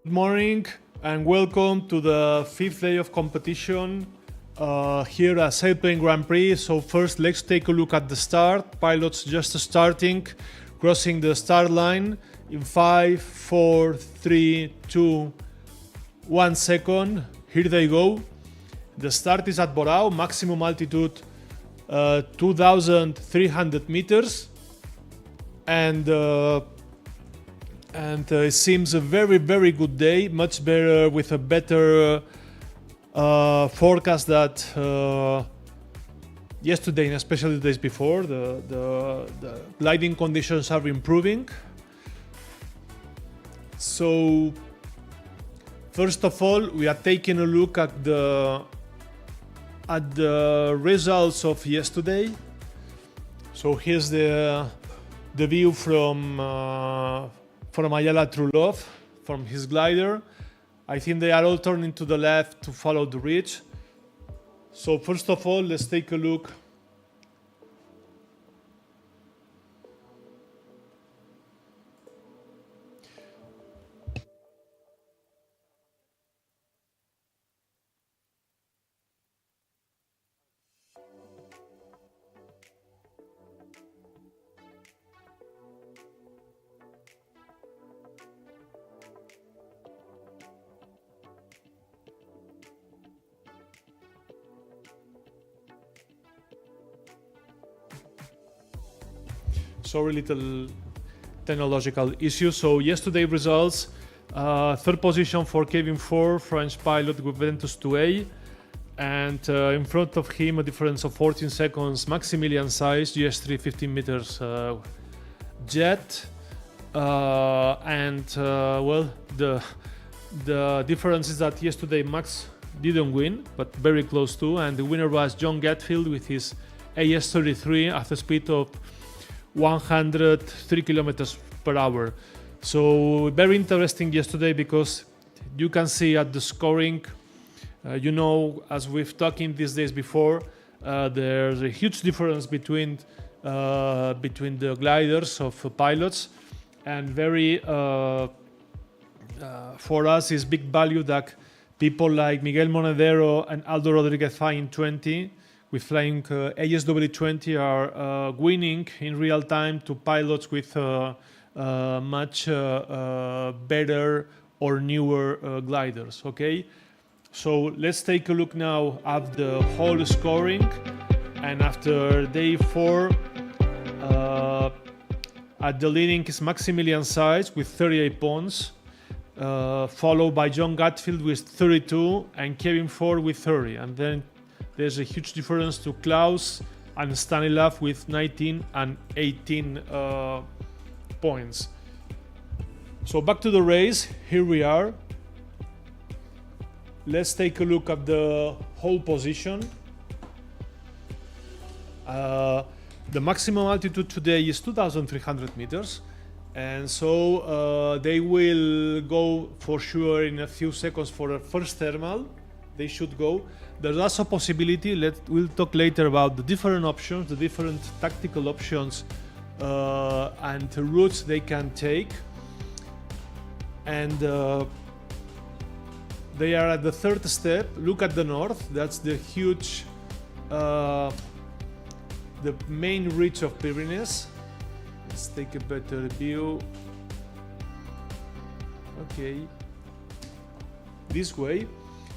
Good morning and welcome to the 5th day of competition here at Sailplane Grand Prix. So first let's take a look at the start. Pilots just starting, crossing the start line in 5, 4, 3, 2, 1 second. Here they go. The start is at Borao, maximum altitude 2,300 meters. And it seems a very good day, much better, with a better forecast that yesterday and especially the days before. The gliding conditions are improving. So first of all, we are taking a look at the results of yesterday. So here's the view from Ayala Trulov, from his glider. I think they are all turning to the left to follow the ridge. So first of all, let's take a look. Sorry, little technological issue. So yesterday results, third position for Kevin Ford, French pilot with Ventus 2A, and in front of him a difference of 14 seconds, Maximilian Size, GS3 15 meters jet, well, the difference is that yesterday Max didn't win, but very close to, and the winner was John Gatfield with his AS33 at a speed of 103 kilometers per hour. So very interesting yesterday, because you can see at the scoring, as we've talked in these days before, there's a huge difference between the gliders of pilots, and very for us is big value that people like Miguel Monedero and Aldo Rodriguez flying 20 with flying ASW20 are winning in real time to pilots with much better or newer gliders. Okay, so let's take a look now at the whole scoring. And after day 4, at the leading is Maximilian Size with 38 points, followed by John Gatfield with 32 and Kevin Ford with 30. And then there's a huge difference to Klaus and Stanislav with 19 and 18 points. So back to the race, here we are. Let's take a look at the whole position. The maximum altitude today is 2,300 meters. And so they will go for sure in a few seconds for a first thermal. They should go. There's also a possibility, we'll talk later about the different options, the different tactical options and routes they can take. And they are at the third step. Look at the north, that's the huge, the main ridge of Pyrenees. Let's take a better view. Okay, this way.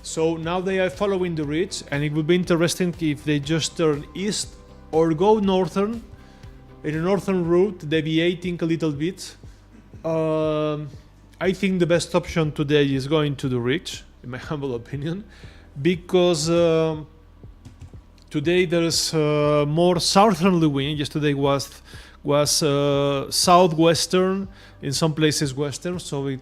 So now they are following the ridge, and it will be interesting if they just turn east or go northern, in a northern route, deviating a little bit. I think the best option today is going to the ridge, in my humble opinion, because today there's more southerly wind. Yesterday was southwestern, in some places western, so it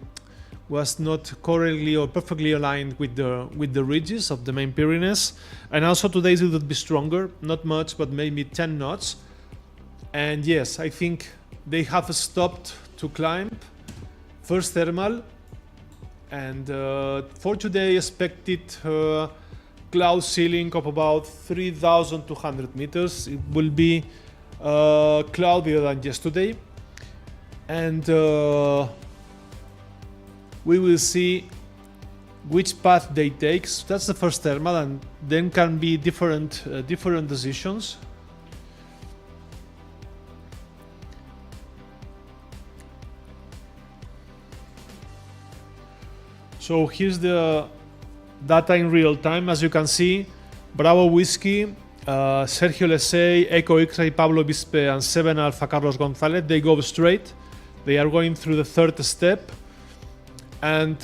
was not correctly or perfectly aligned with the ridges of the main Pyrenees. And also today it will be stronger, not much, but maybe 10 knots. And yes, I think they have stopped to climb first thermal, and for today expected cloud ceiling of about 3,200 meters. It will be cloudier than yesterday, and we will see which path they take. So that's the first thermal, and then can be different decisions. So here's the data in real time. As you can see, Bravo Whiskey, Sergio Lesey, Echo X-Ray, Pablo Bispe, and 7 Alpha Carlos Gonzalez, they go straight. They are going through the third step. And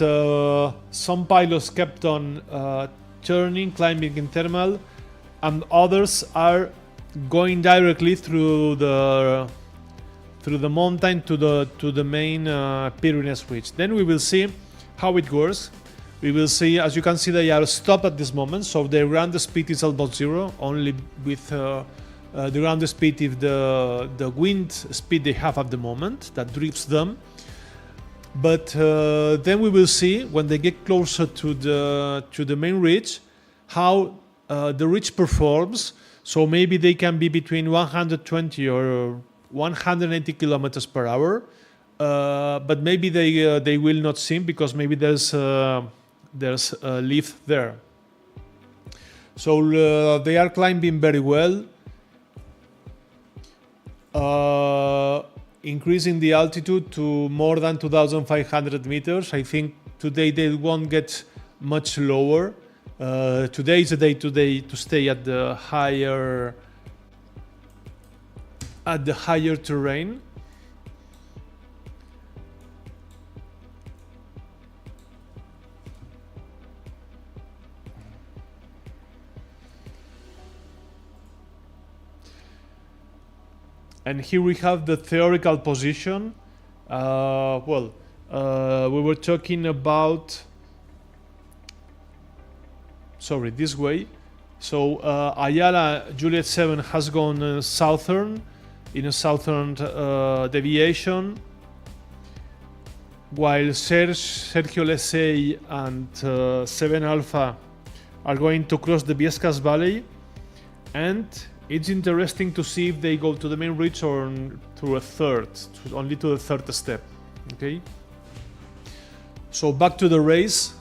some pilots kept on turning, climbing in thermal, and others are going directly through the mountain to the main Pyrenees ridge. Then we will see how it works. We will see, as you can see, they are stopped at this moment, so their ground speed is almost zero, only with the ground speed if the wind speed they have at the moment that drifts them. But then we will see when they get closer to the main ridge how the ridge performs. So maybe they can be between 120 or 180 kilometers per hour, but maybe they will not seem, because maybe there's a lift there. So they are climbing very well, increasing the altitude to more than 2,500 meters. I think today they won't get much lower. Today is a day to stay at the higher terrain. And here we have the theoretical position. We were talking about, sorry, this way. So Ayala Juliet 7 has gone southern, in a southern deviation, while Sergio Lesey and 7 Alpha are going to cross the Viescas Valley, and it's interesting to see if they go to the main ridge or through only to the third step. Okay. So back to the race.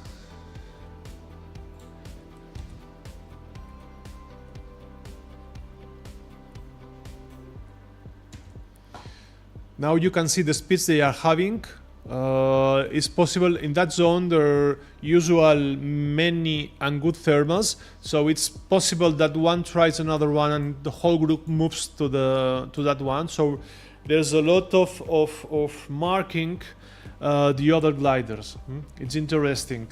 Now you can see the speeds they are having. It's possible in that zone there are usual many and good thermals, so it's possible that one tries another one and the whole group moves to that one. So there's a lot of marking the other gliders. It's interesting.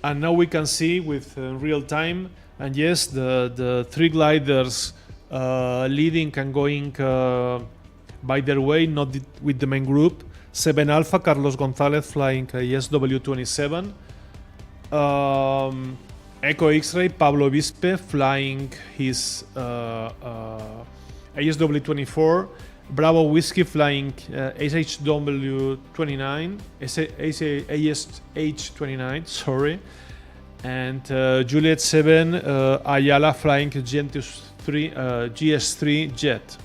And now we can see with real time. And yes, the three gliders leading and going by their way, not with the main group. 7 Alpha, Carlos Gonzalez flying ASW27. Echo X-Ray, Pablo Bispe flying his ASW24. Bravo Whiskey flying SHW29, ASH29, sorry. And Juliet 7 Ayala flying GS3 jet.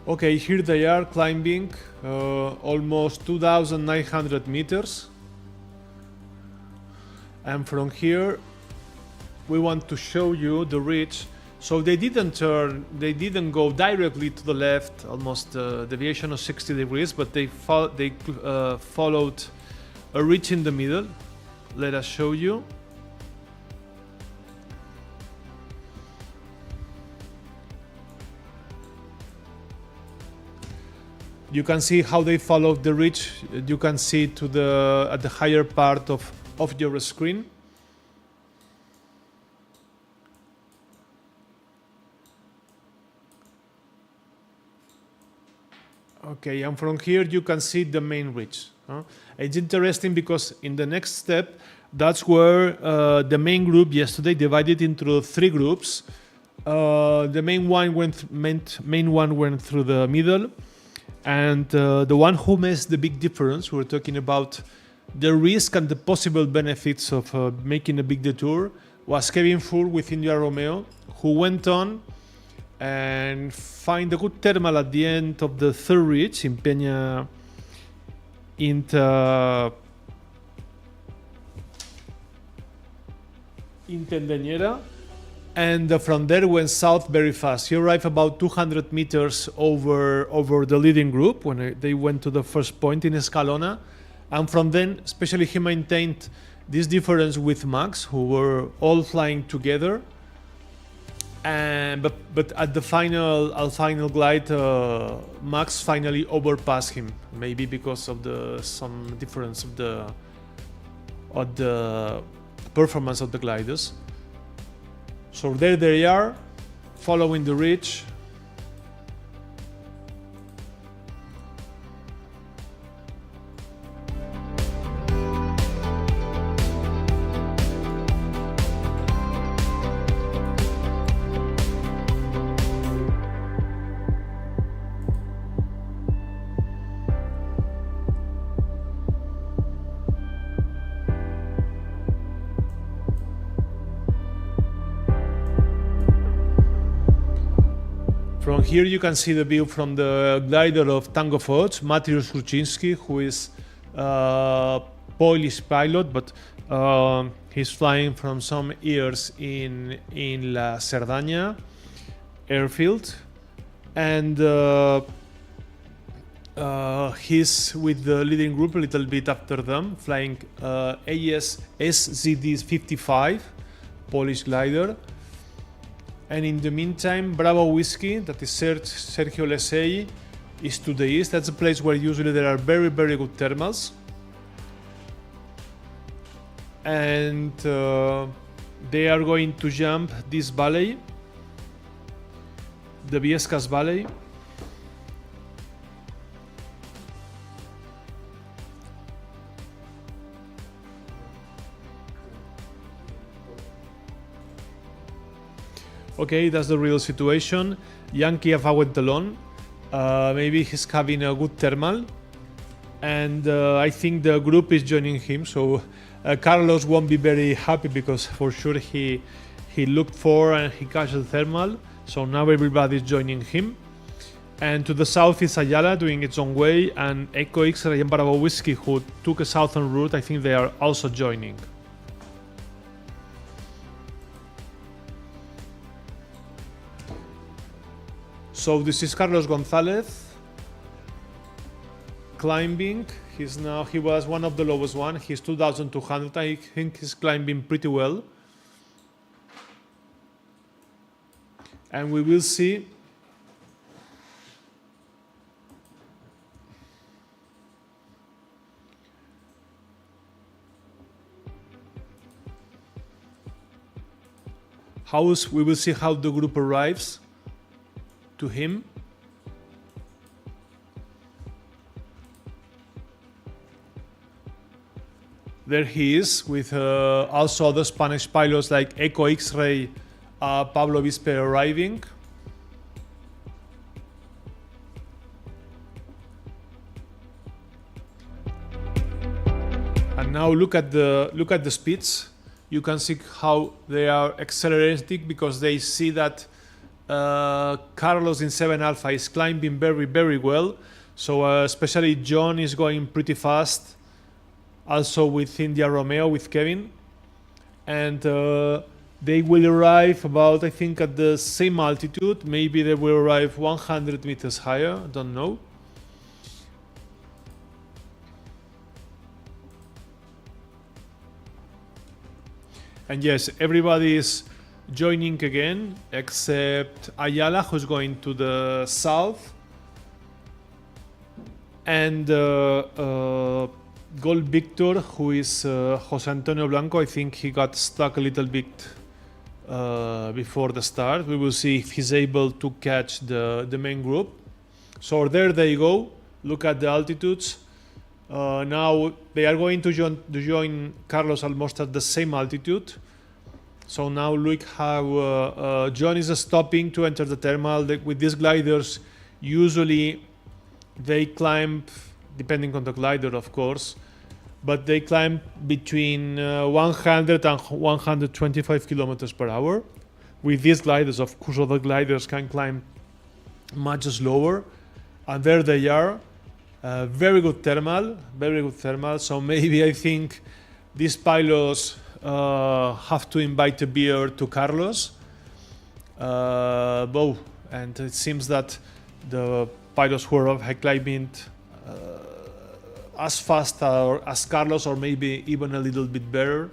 Okay, here they are climbing almost 2,900 meters. And from here we want to show you the ridge. So they didn't turn, they didn't go directly to the left, almost deviation of 60 degrees, but they followed a ridge in the middle. Let us show you. You can see how they followed the ridge. You can see to at the higher part of your screen. Okay, and from here you can see the main ridge. It's interesting because in the next step, that's where the main group yesterday divided into 3 groups. The main one went through the middle, and the one who makes the big difference, we're talking about the risk and the possible benefits of making a big detour was Kevin Furr with India Romeo, who went on and find a good thermal at the end of the third ridge in Peña Intendeñera, and from there went south very fast. He arrived about 200 meters over the leading group when they went to the first point in Escalona, and from then especially he maintained this difference with Max, who were all flying together. And but at the final glide, Max finally overpassed him, maybe because of some difference of the performance of the gliders. So there they are, following the ridge. From here you can see the view from the glider of Tango Foch, Mateusz Rucinski, who is a Polish pilot, but he's flying from some years in La Cerdaña airfield, and he's with the leading group a little bit after them, flying AS SZD 55 Polish glider. And in the meantime, Bravo Whiskey, that is Sergio Lesei, is to the east. That's a place where usually there are very, very good thermals. And they are going to jump this valley, the Viescas Valley. Okay, that's the real situation. Yankee Afa went alone. Maybe he's having a good thermal. And I think the group is joining him. So Carlos won't be very happy because for sure he looked for and he catch the thermal. So now everybody's joining him. And to the south is Ayala doing its own way. And Echo X-Ray and Bravo Whiskey, who took a southern route, I think they are also joining. So this is Carlos Gonzalez climbing. He was one of the lowest one. He's 2,200. I think he's climbing pretty well. And we will see how the group arrives to him. There he is with also other Spanish pilots like Echo X-Ray, Pablo Vispe arriving. And now look at the speeds. You can see how they are accelerating because they see that Carlos in 7 Alpha is climbing very, very well. So especially John is going pretty fast. Also with India Romeo, with Kevin. And they will arrive about, I think, at the same altitude. Maybe they will arrive 100 meters higher. I don't know. And yes, everybody is joining again, except Ayala, who's going to the south. And Gold Victor, who is Jose Antonio Blanco. I think he got stuck a little bit before the start. We will see if he's able to catch the main group. So there they go. Look at the altitudes. Now they are going to join Carlos almost at the same altitude. So now look how John is stopping to enter the thermal. With these gliders, usually they climb, depending on the glider of course, but they climb between 100 and 125 kilometers per hour. With these gliders, of course, other gliders can climb much slower, and there they are. Very good thermal, very good thermal. So maybe I think these pilots have to invite a beer to Carlos. And it seems that the pilots who are high climbing as fast as Carlos, or maybe even a little bit better.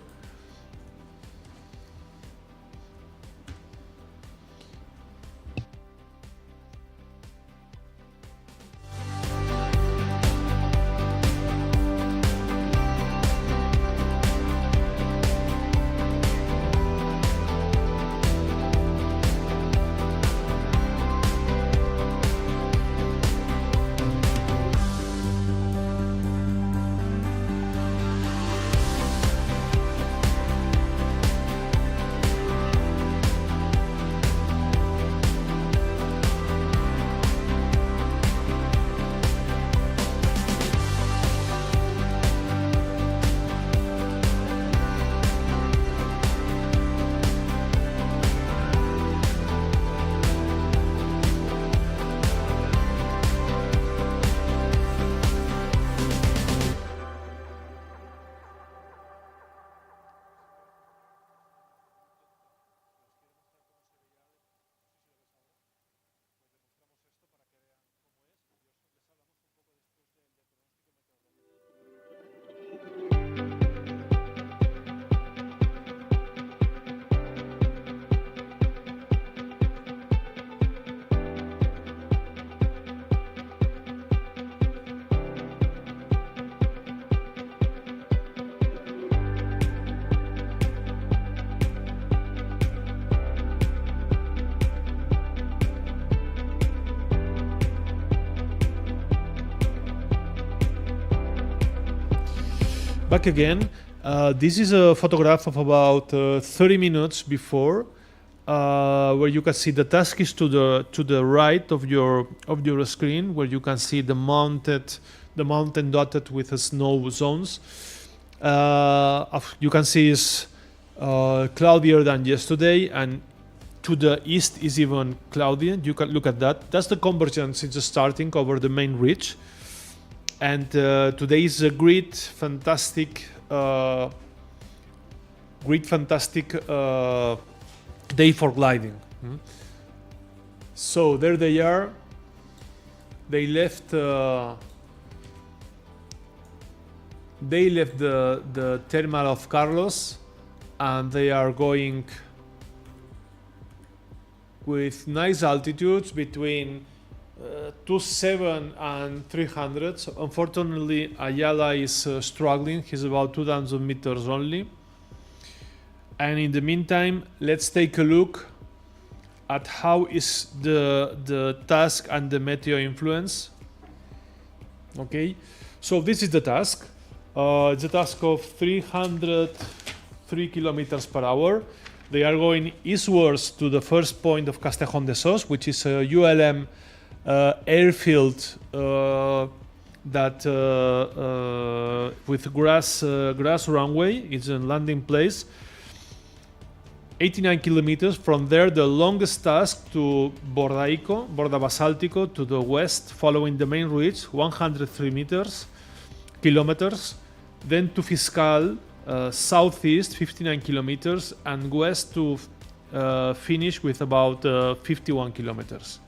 Back again. This is a photograph of about 30 minutes before, where you can see the task is to the right of your screen, where you can see the mountain dotted with snow zones. You can see it's cloudier than yesterday, and to the east is even cloudier. You can look at that. That's the convergence. It's starting over the main ridge. And today is a great, fantastic day for gliding. So there they are. They left the thermal of Carlos, and they are going with nice altitudes between 27 and 300. So unfortunately, Ayala is struggling. He's about 2,000 meters only. And in the meantime, let's take a look at how is the task and the meteo influence. Okay, so this is the task. It's a task of 303 kilometers per hour. They are going eastwards to the first point of Castejón de Sos, which is a ULM airfield that with grass runway. It's a landing place. 89 kilometers. From there, the longest task to Borda Basáltico to the west, following the main ridge, 103 kilometers. Then to Fiscal, southeast, 59 kilometers, and west to finish with about 51 kilometers.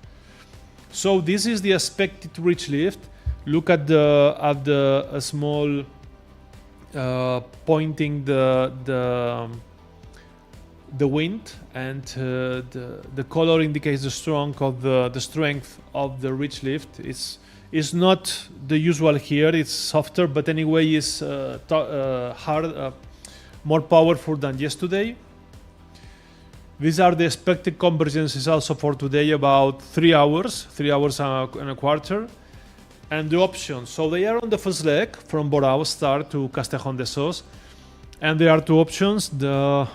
So this is the expected ridge lift. Look at the small pointing the wind, and the color indicates the strength of the ridge lift. It's not the usual here. It's softer, but anyway, it's hard, more powerful than yesterday. These are the expected convergences also for today, about 3 hours and a quarter. And the options. So they are on the first leg from Borao start to Castejón de Sos. And there are two options. The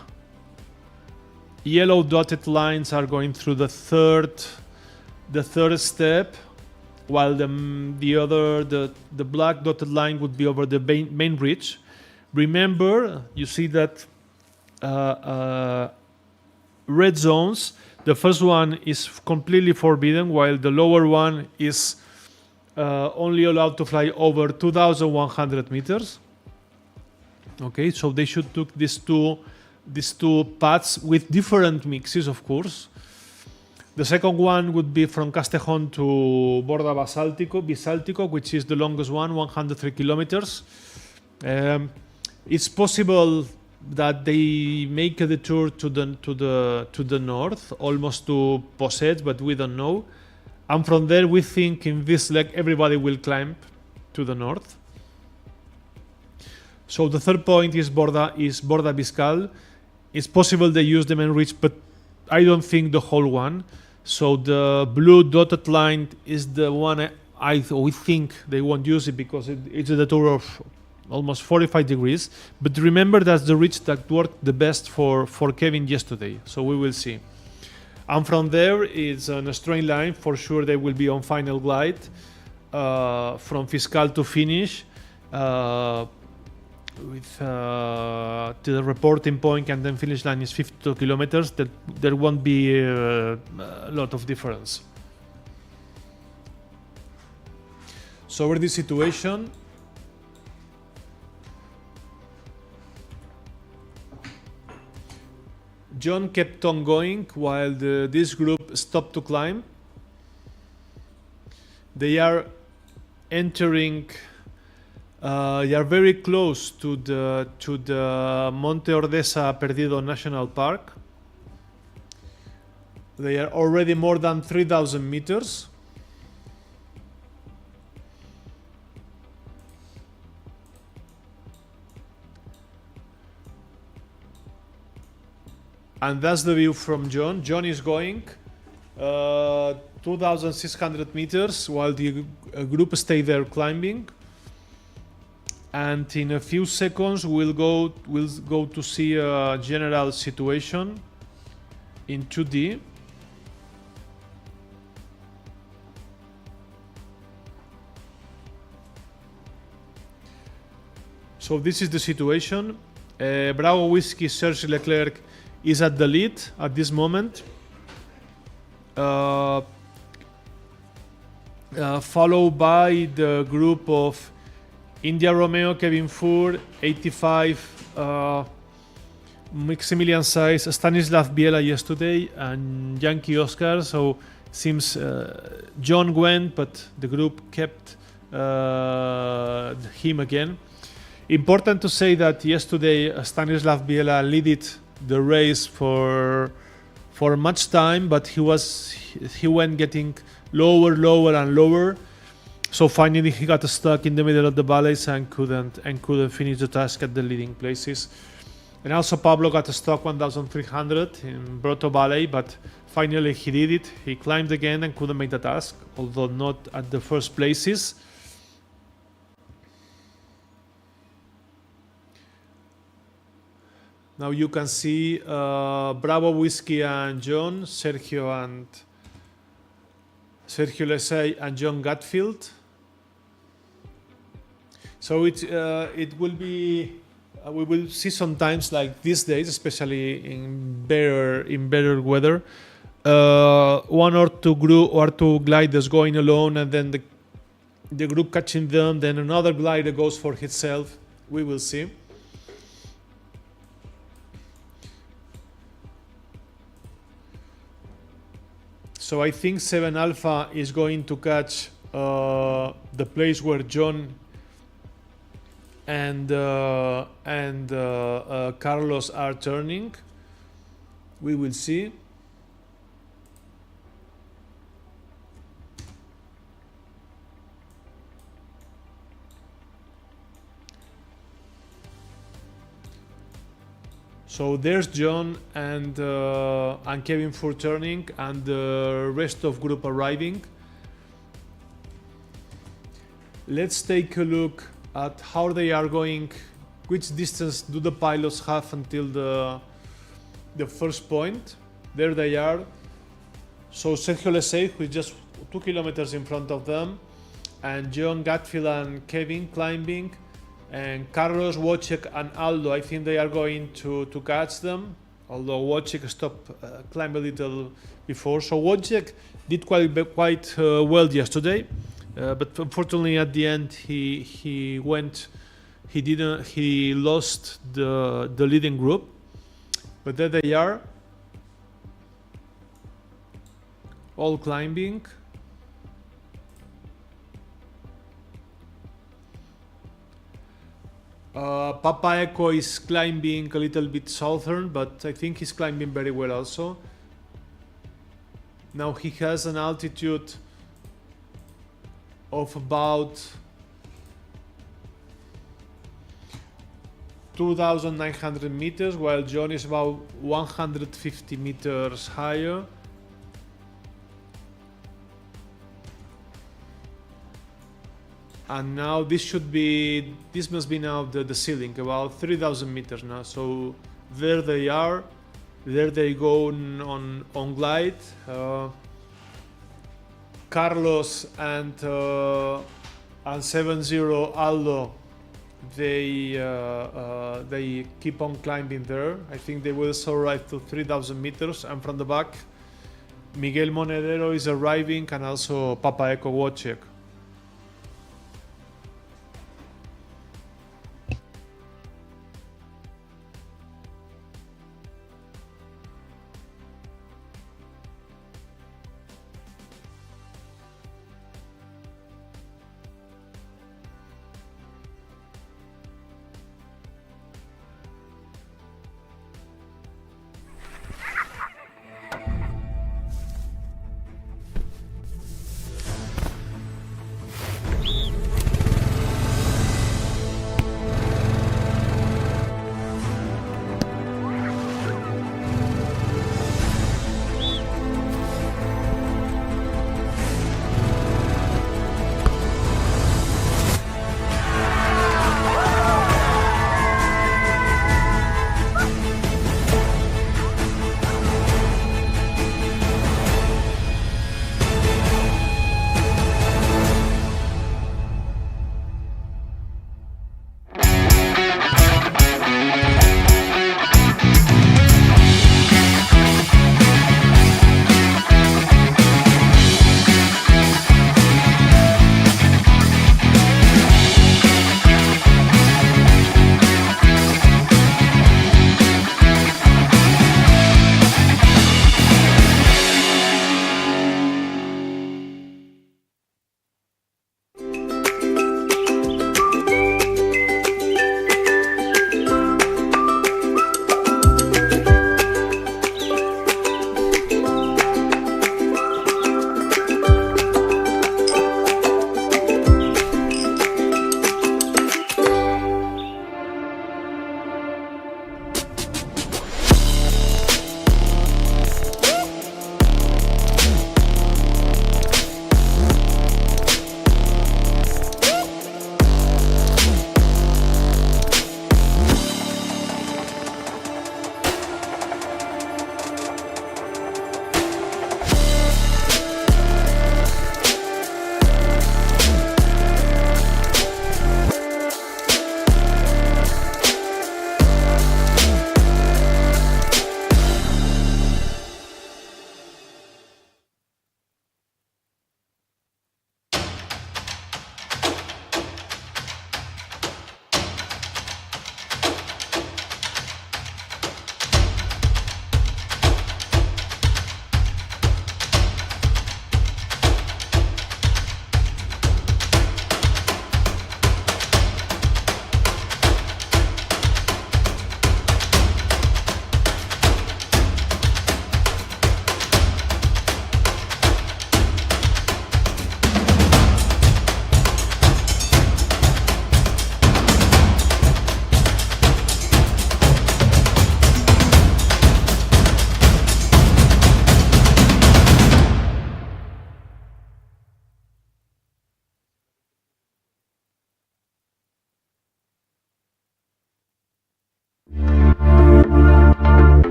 yellow dotted lines are going through the third step, while the black dotted line would be over the main ridge. Remember, you see that red zones. The first one is completely forbidden, while the lower one is only allowed to fly over 2,100 meters. Okay, so they should took these two paths with different mixes, of course. The second one would be from Castellón to Borda Bisaltico, which is the longest one, 103 kilometers. It's possible that they make a detour to the north, almost to Possets, but we don't know. And from there, we think in this leg everybody will climb to the north. So the third point is Borda Biscal. It's possible they use the main ridge, but I don't think the whole one. So the blue dotted line is the one we think they won't use it because it's a detour of almost 45 degrees. But remember, that's the ridge that worked the best for Kevin yesterday. So we will see. And from there, it's on a straight line. For sure, they will be on final glide from Fiscal to finish with to the reporting point, and then finish line is 52 kilometers. There won't be a lot of difference. So over this situation, John kept on going while this group stopped to climb. They are entering. They are very close to the Monte Ordesa Perdido National Park. They are already more than 3,000 meters. And that's the view from John. John is going 2,600 meters while the group stay there climbing. And in a few seconds, we'll go to see a general situation in 2D. So this is the situation. Bravo Whiskey Serge Leclerc is at the lead at this moment, followed by the group of India Romeo, Kevin Fur, 85, Maximilian Saiz, Stanislav Biela yesterday, and Yankee Oscar. So seems John went, but the group kept him again. Important to say that yesterday Stanislav Biela led the race for much time, but he went getting lower and lower. So finally he got stuck in the middle of the valleys and couldn't finish the task at the leading places. And also Pablo got stuck 1,300 in Broto Valley, but finally he did it. He climbed again and couldn't make the task, although not at the first places. Now you can see Bravo Whiskey and John, Sergio Lesay and John Gatfield. So it will be we will see sometimes like these days, especially in better weather, one or two gliders going alone, and then the group catching them. Then another glider goes for itself. We will see. So I think 7 Alpha is going to catch the place where John and Carlos are turning. We will see. So there's John and Kevin for turning, and the rest of group arriving. Let's take a look at how they are going. Which distance do the pilots have until the first point? There they are. So Sergio Lesay, who is just 2 kilometers in front of them, and John Gatfield and Kevin climbing, and Carlos, Wojciech and Aldo, I think they are going to catch them, although Wojciech stopped climb a little before. So Wojciech did quite well yesterday, but unfortunately at the end he lost the leading group. But there they are, all climbing. Papa Echo is climbing a little bit southern, but I think he's climbing very well also. Now he has an altitude of about 2,900 meters, while John is about 150 meters higher. And now this must be now the ceiling, about 3,000 meters now. So there they are, there they go on glide. Carlos and 70 Aldo, they keep on climbing there. I think they will also arrive to 3,000 meters. And from the back, Miguel Monedero is arriving, and also Papa Echo Wojciech.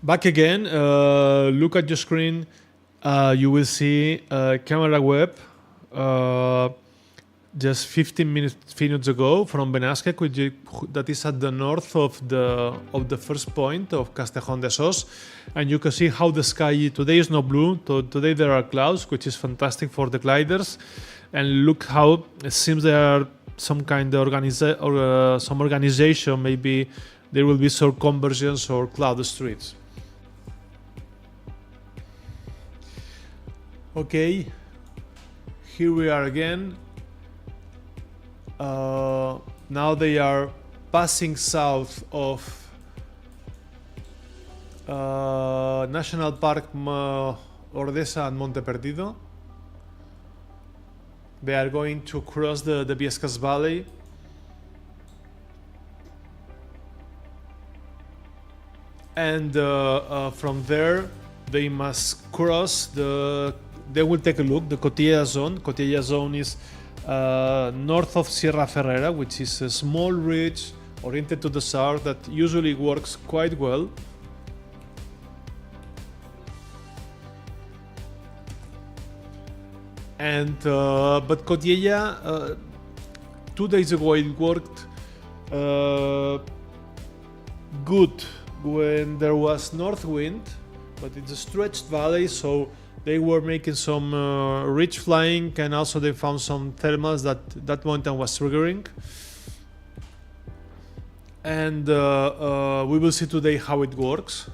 Back again, look at your screen. You will see camera web just 15 minutes ago from Benasque, that is at the north of the first point of Castejón de Sos, and you can see how the sky today is not blue. Today there are clouds, which is fantastic for the gliders, and look how it seems there are some kind of some organization. Maybe there will be some conversions or cloud streets. Okay, here we are again. Now they are passing south of National Park Ordesa and Monte Perdido. They are going to cross the Viescas Valley. And from there they must cross they will take a look, the Cotilla zone. Cotilla zone is north of Sierra Ferrera, which is a small ridge oriented to the south that usually works quite well. And but Cotilla, 2 days ago it worked good when there was north wind, but it's a stretched valley, so they were making some ridge flying, and also they found some thermals that mountain was triggering. And we will see today how it works.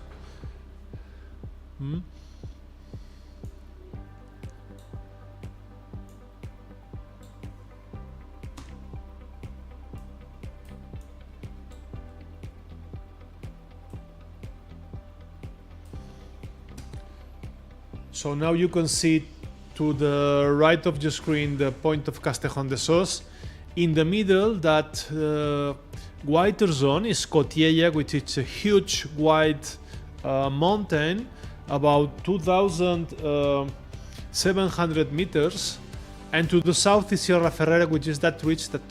So now you can see to the right of your screen the point of Castejón de Sos. In the middle, that whiter zone is Cotilla, which is a huge white mountain, about 2,700 meters. And to the south is Sierra Ferrera, which is that ridge that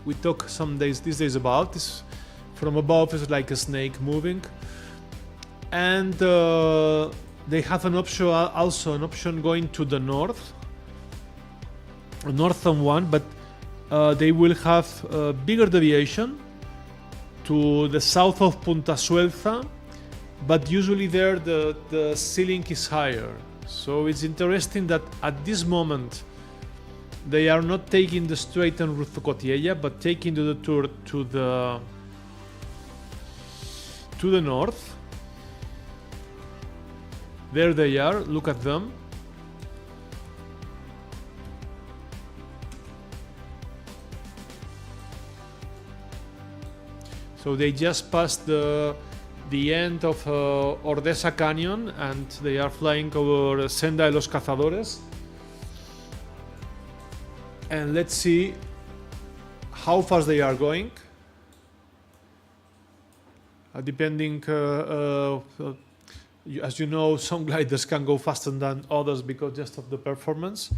we talk these days about. It's, from above is like a snake moving. And they have an option, also an option going to the north, northern one, but they will have a bigger deviation to the south of Punta Suelza, but usually there the ceiling is higher. So it's interesting that at this moment they are not taking the straight and route to Cotilla, but taking the tour to the north. There they are, look at them. So they just passed the end of Ordesa Canyon, and they are flying over Senda de los Cazadores. And let's see how fast they are going. Depending as you know, some gliders can go faster than others because just of the performance.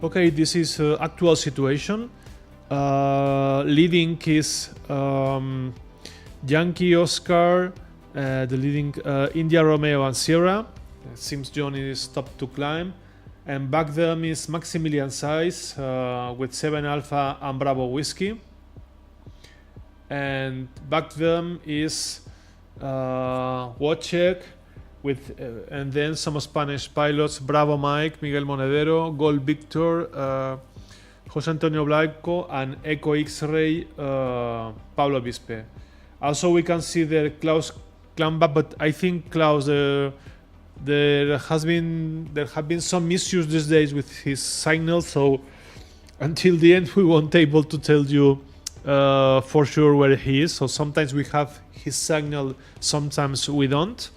Okay, this is actual situation. Leading is Yankee Oscar, the leading India Romeo and Sierra, It seems Johnny stopped to climb. And back them is Maximilian Size with 7 Alpha and Bravo Whiskey. And back them is Wojciech with and then some Spanish pilots: Bravo Mike, Miguel Monedero, Gold Victor, José Antonio Blanco, and Echo X-Ray Pablo Bispe. Also, we can see the Klaus Klamba, but I think Klaus, there have been some issues these days with his signal, so until the end we won't able to tell you for sure where he is. So sometimes we have his signal, sometimes we don't.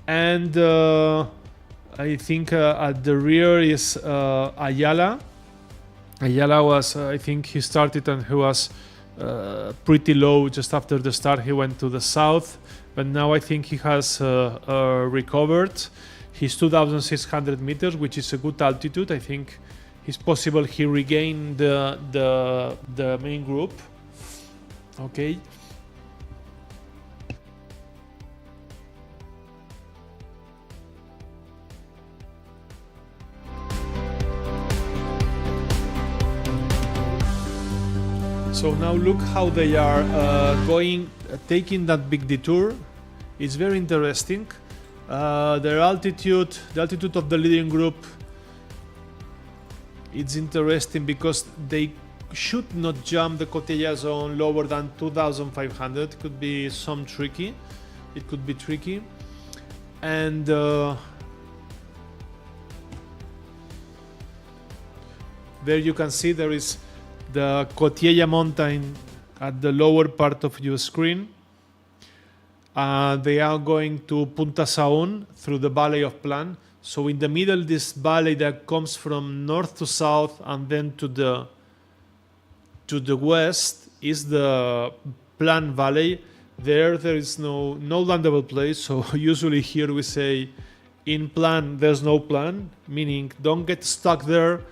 And I think at the rear is Ayala. Ayala was, I think he started and he was pretty low just after the start. He went to the south, but now I think he has recovered. He's 2,600 meters, which is a good altitude. I think it's possible he regained the main group. Okay. So now look how they are taking that big detour. It's very interesting. The altitude of the leading group, it's interesting because they should not jump the Cotilla zone lower than 2,500. It could be tricky. It could be tricky. And there you can see there is the Cotilla mountain at the lower part of your screen. They are going to Punta Saún through the Valley of Plan. So in the middle, this valley that comes from north to south and then to the west is the Plan Valley. There is no landable place. So usually here we say in Plan there's no plan, meaning don't get stuck there.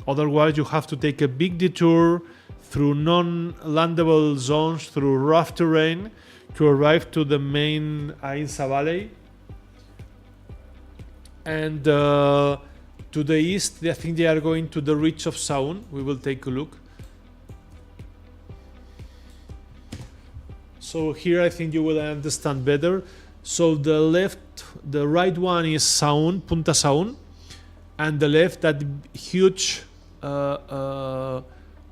Otherwise, you have to take a big detour through non-landable zones, through rough terrain, to arrive to the main Ainsa Valley. And to the east, I think they are going to the Ridge of Saún. We will take a look. So here I think you will understand better. So the right one is Saún, Punta Saún, and the left, that huge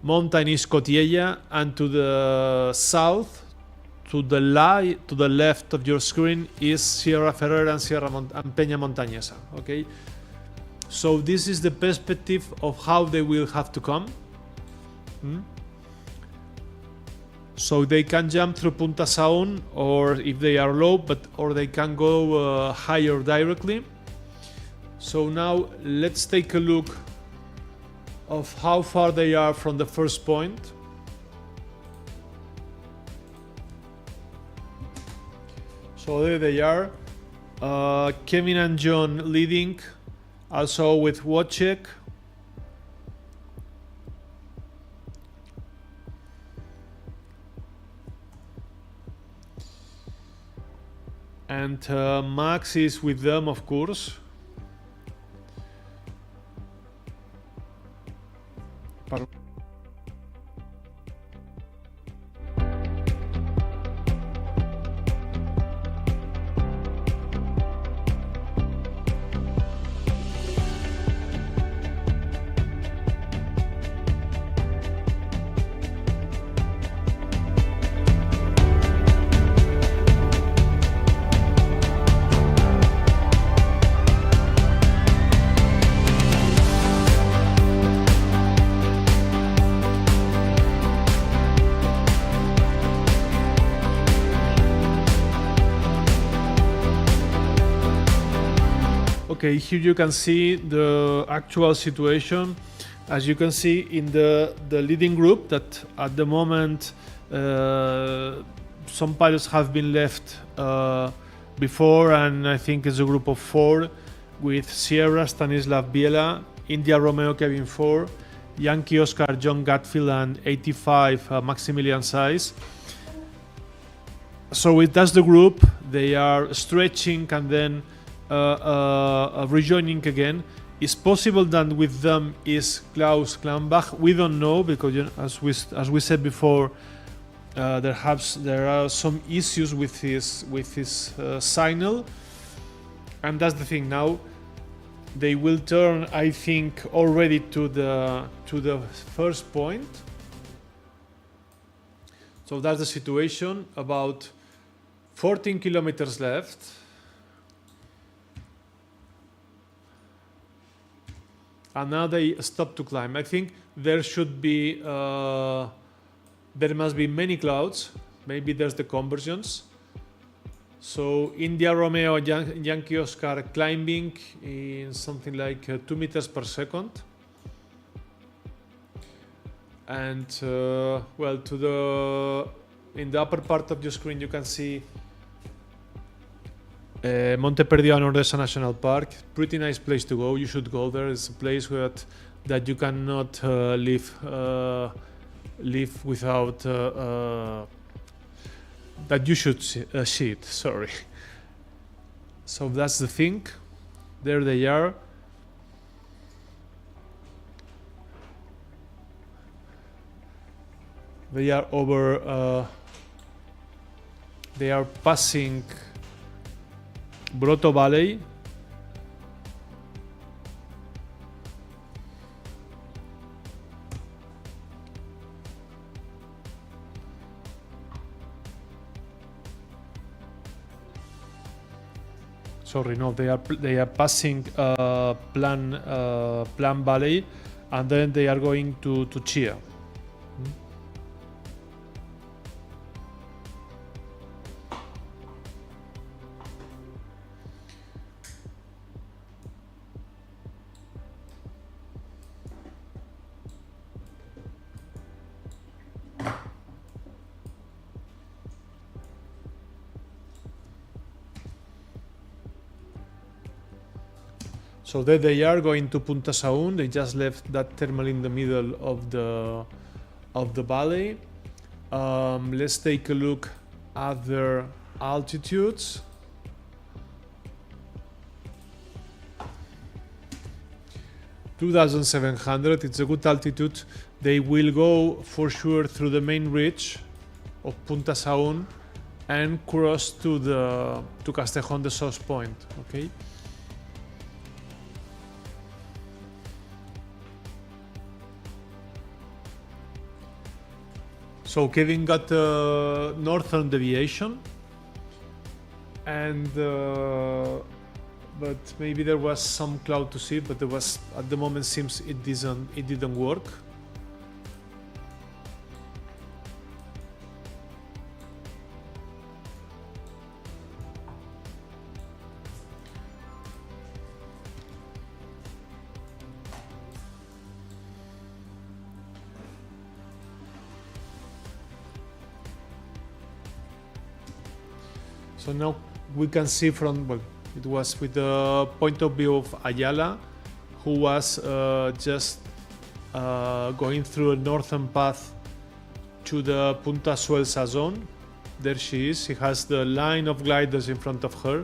mountain is Cotilla, and to the south, to the left of your screen is Sierra Ferrera and Peña Montañesa. Okay, so this is the perspective of how they will have to come. So they can jump through Punta Saún, or if they are low, or they can go higher directly. So now let's take a look of how far they are from the first point. So there they are. Kevin and John leading, also with Wojciech. And Max is with them, of course. Okay, here you can see the actual situation. As you can see in the leading group, that at the moment some pilots have been left before, and I think it's a group of 4 with Sierra, Stanislav Biela, India Romeo Kevin 4, Yankee Oscar John Gatfield, and 85 Maximilian Size. So that's the group. They are stretching and then rejoining again. It's possible that with them is Klaus Klambach. We don't know because, as we said before, there are some issues with his signal, and that's the thing. Now they will turn, I think, already to the first point. So that's the situation. About 14 kilometers left. And now they stop to climb. I think there should be, there must be many clouds. Maybe there's the conversions. So India Romeo Yankee Oscar climbing in something like 2 meters per second. And well, in the upper part of your screen you can see Monte Perdido and Ordesa National Park. Pretty nice place to go. You should go there. It's a place that you cannot live without. That you should see it. Sorry. So that's the thing. There they are. They are over. They are passing Broto Valley. Sorry, no, they are passing Plan Valley, and then they are going to Chia. So there they are going to Punta Saún. They just left that terminal in the middle of the valley. Let's take a look at their altitudes. (2,700). It's a good altitude. They will go for sure through the main ridge of Punta Saún and cross to Castejón de Sos Point. Okay. So Kevin got northern deviation, and but maybe there was some cloud to see, but there was, at the moment, seems it didn't work. So now we can see from, well, it was with the point of view of Ayala, who was just going through a northern path to the Punta Suelsa zone. There she is. She has the line of gliders in front of her.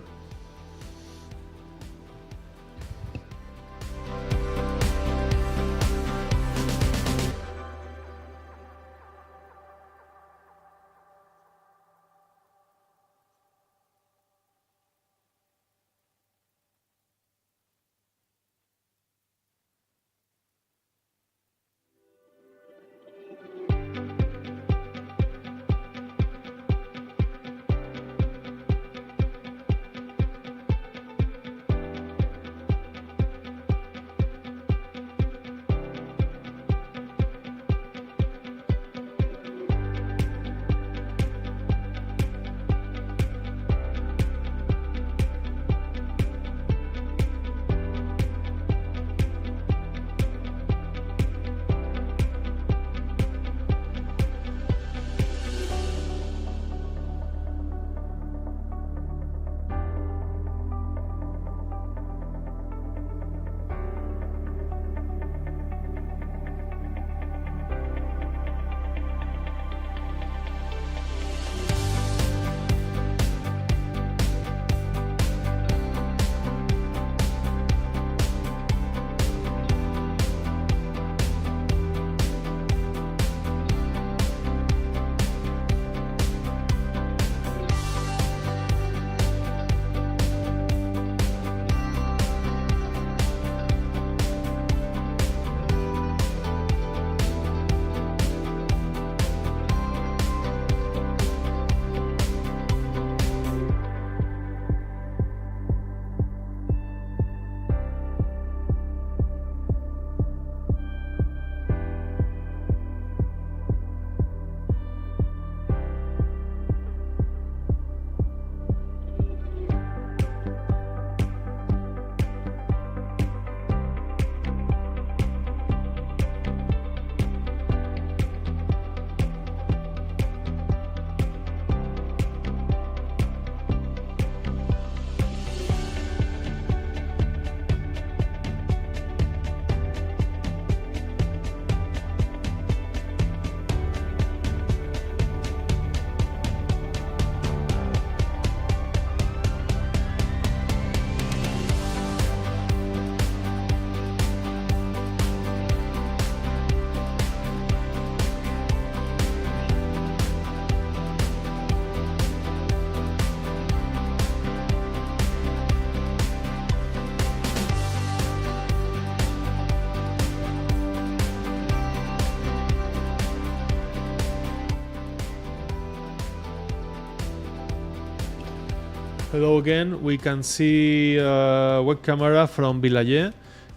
Hello again. We can see web camera from Vilayet,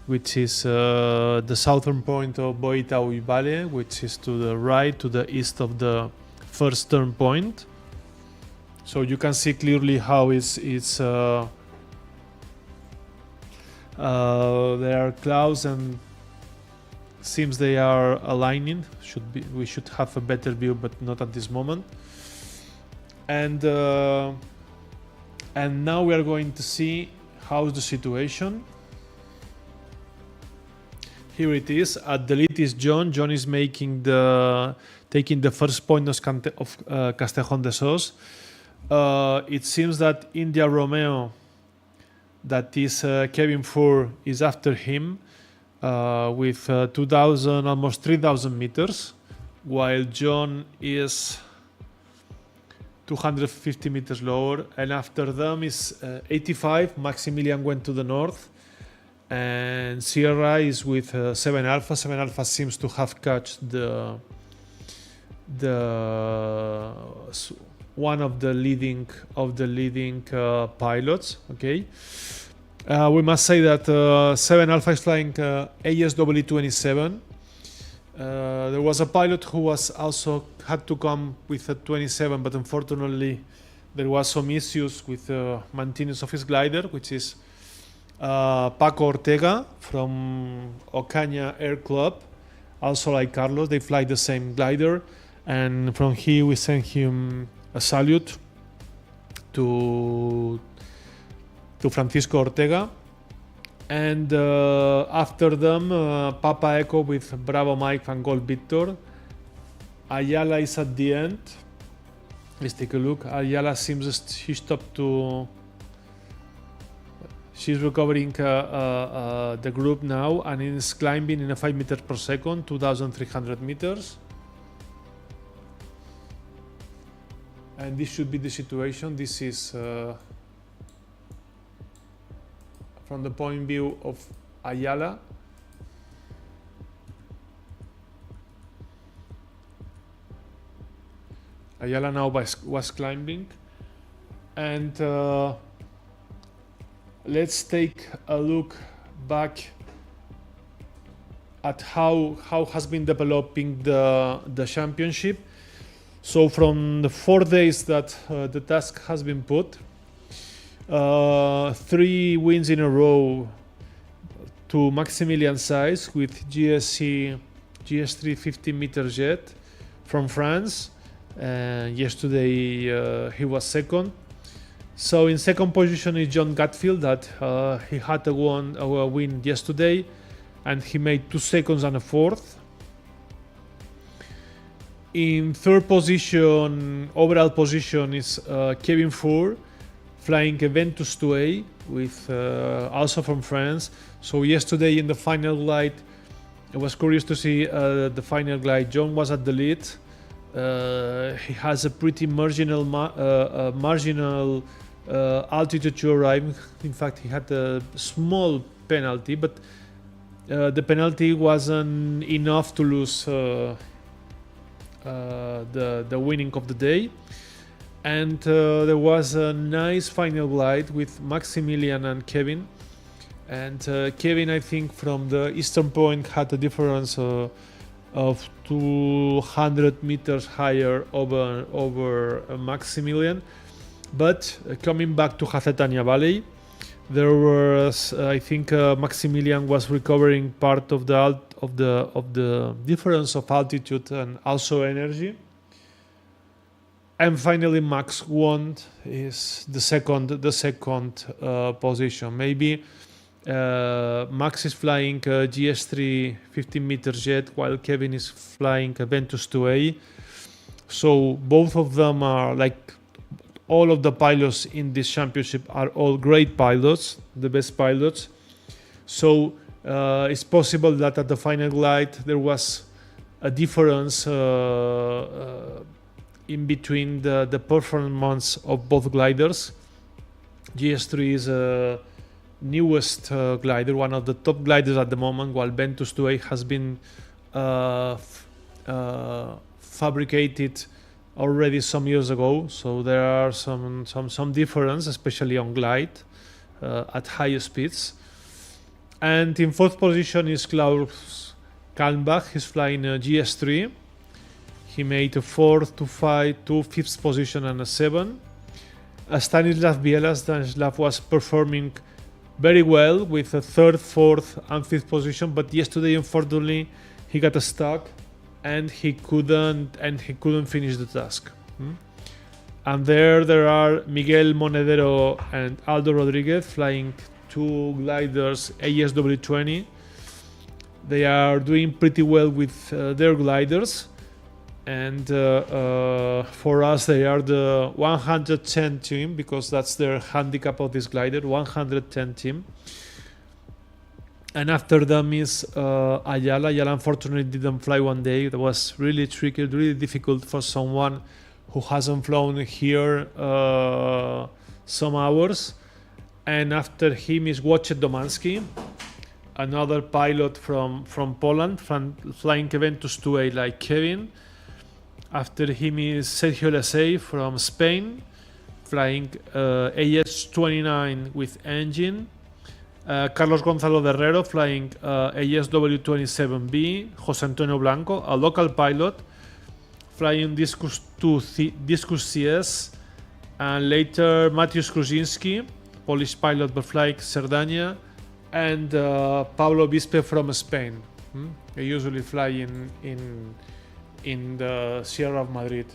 which is the southern point of Boitaui Valley, which is to the right, to the east of the first turn point. So you can see clearly how there are clouds and seems they are aligning. We should have a better view, but not at this moment. And now we are going to see how's the situation. Here it is. At the lead is John. John is taking the first point of Castellón de Sos. It seems that India Romeo, that is Kevin Furr, is after him with 2,000, almost 3,000 meters, while John is 250 meters lower, and after them is 85. Maximilian went to the north, and Sierra is with 7 Alpha. 7 Alpha seems to have catched one of the leading pilots. Okay, we must say that 7 Alpha is flying ASW 27. There was a pilot who was also had to come with a 27, but unfortunately there was some issues with maintenance of his glider, which is Paco Ortega from Ocaña Air Club, also like Carlos. They fly the same glider, and from here we send him a salute to Francisco Ortega. And after them, Papa Echo with Bravo Mike and Gold Victor. Ayala is at the end. Let's take a look. Ayala seems she stopped to. She's recovering the group now and is climbing in a 5 meters per second, 2,300 meters. And this should be the situation. This is from the point of view of Ayala. Ayala now was climbing, and let's take a look back at how has been developing the championship. So from the 4 days that the task has been put, 3 wins in a row to Maximilian size with GS3 50 meter jet from France. Yesterday he was second. So in second position is John Gatfield, that he had a win yesterday, and he made 2 seconds and a fourth. In third position, overall position, is Kevin Furr, flying a Ventus 2A with also from France. So yesterday in the final glide, it was curious to see the final glide. John was at the lead. He has a pretty marginal altitude to arrive. In fact, he had a small penalty, but the penalty wasn't enough to lose the winning of the day. And there was a nice final glide with Maximilian and Kevin. And Kevin, I think, from the eastern point had a difference of 200 meters higher over Maximilian. But coming back to Jacetania Valley, there was, I think, Maximilian was recovering part of the difference of altitude and also energy. And finally, Max won is the second position. Maybe Max is flying a GS3 15 meter jet, while Kevin is flying a Ventus 2A. So both of them are, like, all of the pilots in this championship are all great pilots, the best pilots. So it's possible that at the final glide there was a difference in between the performance of both gliders. GS3 is a newest glider, one of the top gliders at the moment, while Ventus 2A has been fabricated already some years ago. So there are some difference, especially on glide at higher speeds. And in fourth position is Klaus Kalmbach. He's flying a GS3. He made a fourth to fifth position and a 7. Stanislav Bielas. Stanislav was performing very well with a third, fourth, and fifth position, but yesterday, unfortunately, he got stuck and he couldn't finish the task. And there are Miguel Monedero and Aldo Rodriguez flying 2 gliders ASW20. They are doing pretty well with their gliders. And for us, they are the 110 team, because that's their handicap of this glider, 110 team. And after them is Ayala. Ayala unfortunately didn't fly one day. It was really tricky, really difficult for someone who hasn't flown here some hours. And after him is Wojciech Domanski, another pilot from Poland, flying Eventus 2A like Kevin. After him is Sergio Lesey from Spain, flying AS29 with engine. Carlos Gonzalo Herrero flying ASW27B. Jose Antonio Blanco, a local pilot, flying Discus CS. And later Mateusz Kruzinski, Polish pilot but flying Cerdanya. And Pablo Bispe from Spain. They usually fly in the Sierra of Madrid.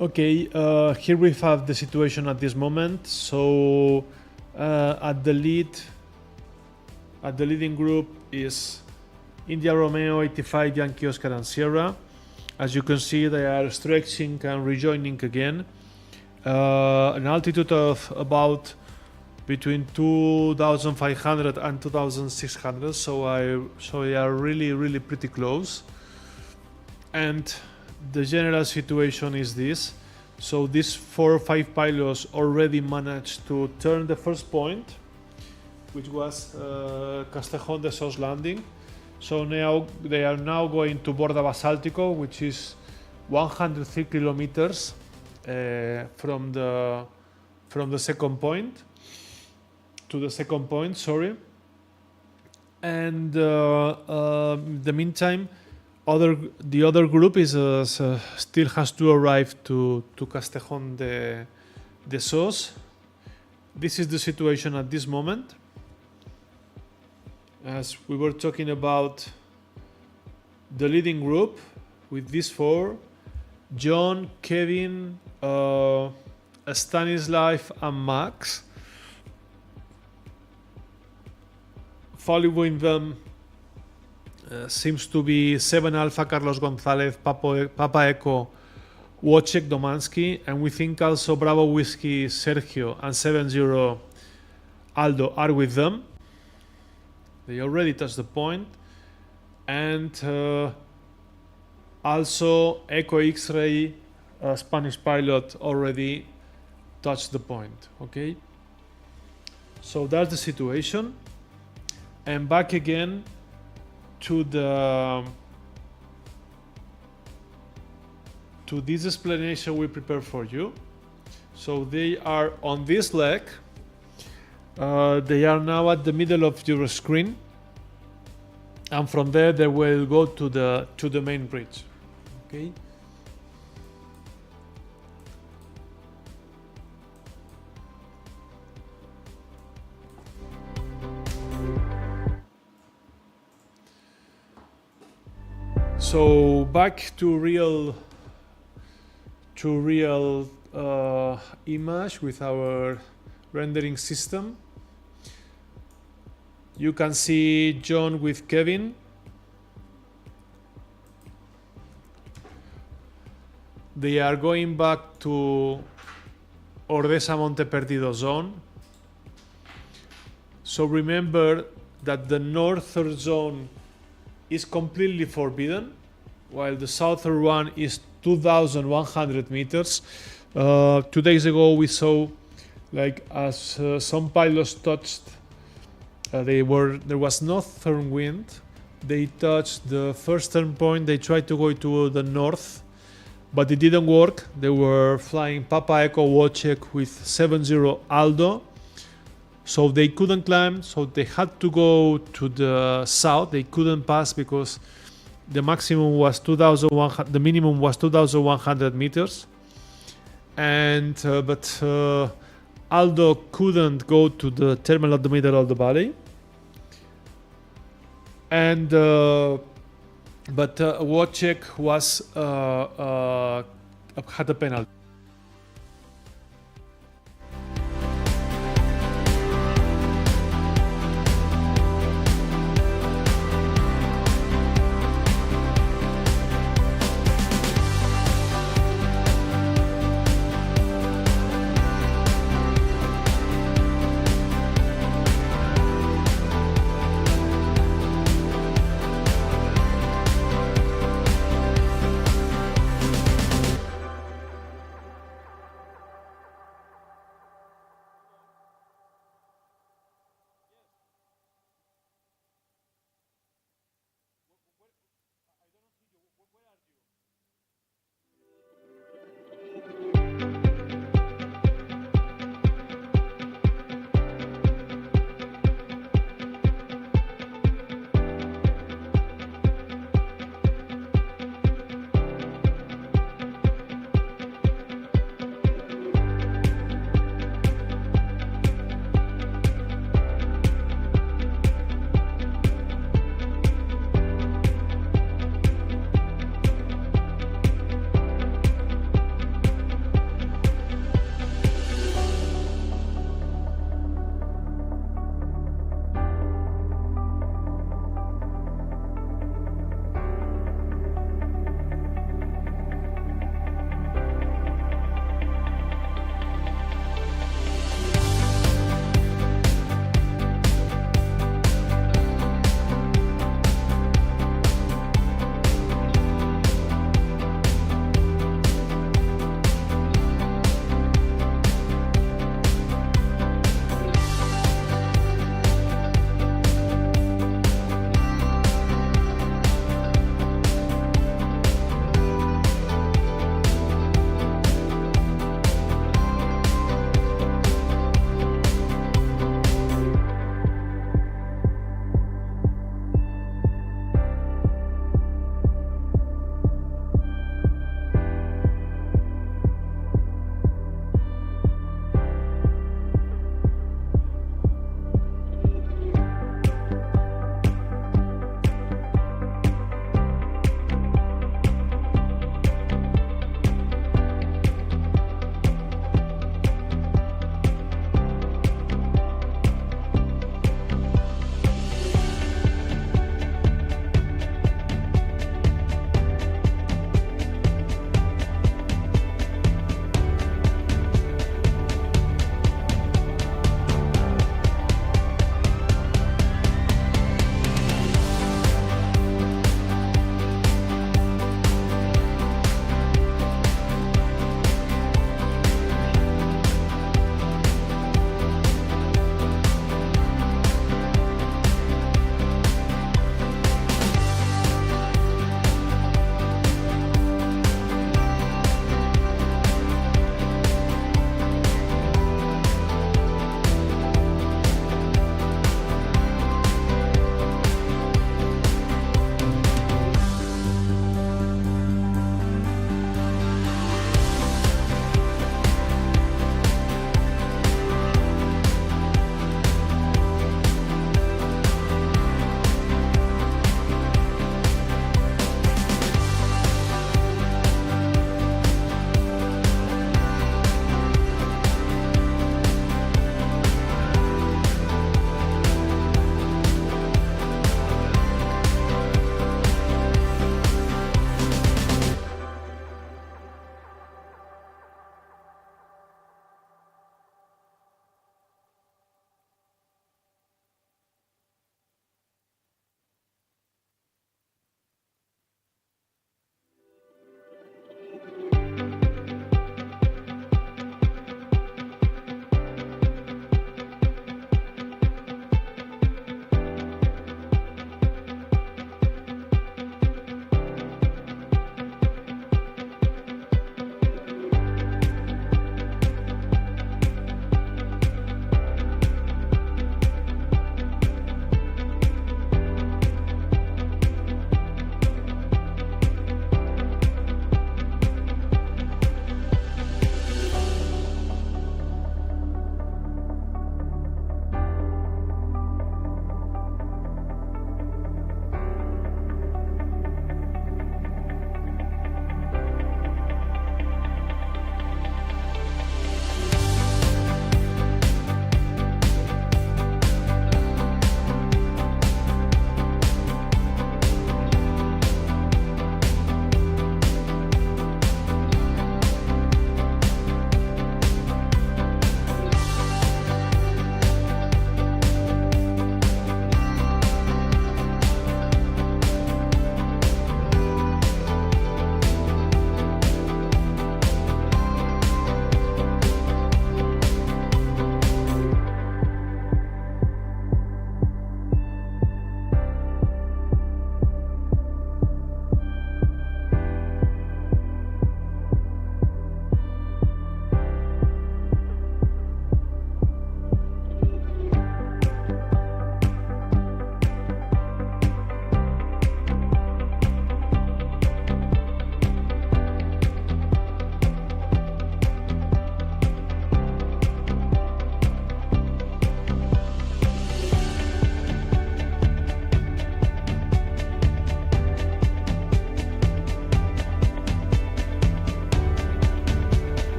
Okay, here we have the situation at this moment. So at the leading group is India Romeo 85 Yankee Oscar and Sierra. As you can see, they are stretching and rejoining again. An altitude of about between 2,500 and 2,600, so they are really pretty close. And the general situation is this. So these 4 or 5 pilots already managed to turn the first point, which was Castejón de Sos landing. So now they are now going to Borda Basáltico, which is 103 kilometers from the second point to the second point. Sorry. And in the meantime, the other group is still has to arrive to Castejón de Sos. This is the situation at this moment. As we were talking about the leading group with these 4, John, Kevin, Stanislav and Max. Following them seems to be 7 Alpha Carlos Gonzalez, Papa Echo, Wojciech Domansky, and we think also Bravo Whiskey Sergio and 70 Aldo are with them. They already touched the point. And also Echo X-Ray, a Spanish pilot, already touched the point. Okay, so that's the situation. And back again to this explanation we prepared for you. So they are on this leg. They are now at the middle of your screen, and from there they will go to the main bridge. Okay. So back to real image with our rendering system. You can see John with Kevin. They are going back to Ordesa Monte Perdido zone. So remember that the northern zone is completely forbidden, while the southern one is 2,100 meters. 2 days ago we saw, like, as some pilots touched, there was no turn wind. They touched the first turn point. They tried to go to the north, but it didn't work. They were flying Papa Echo Wojciech with 70 Aldo, so they couldn't climb. So they had to go to the south. They couldn't pass because the maximum was 2,100. The minimum was 2,100 meters, and but Aldo couldn't go to the terminal at the middle of the valley, and but Wojciech was had a penalty.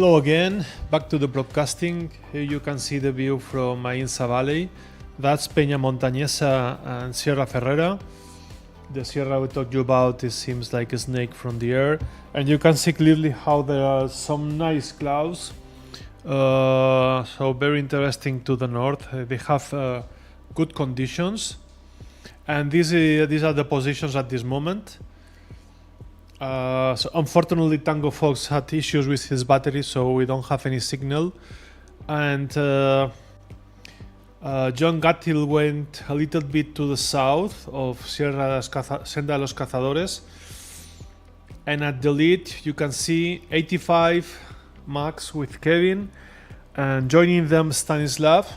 Hello again, back to the broadcasting. Here you can see the view from Mainsa Valley. That's Peña Montañesa and Sierra Ferrera. The Sierra we talked you about, it seems like a snake from the air. And you can see clearly how there are some nice clouds. So very interesting to the north. They have good conditions. And these are the positions at this moment. So unfortunately Tango Fox had issues with his battery, so we don't have any signal. And John Gattil went a little bit to the south of Senda de los Cazadores. And at the lead you can see 85 Max with Kevin, and joining them Stanislav,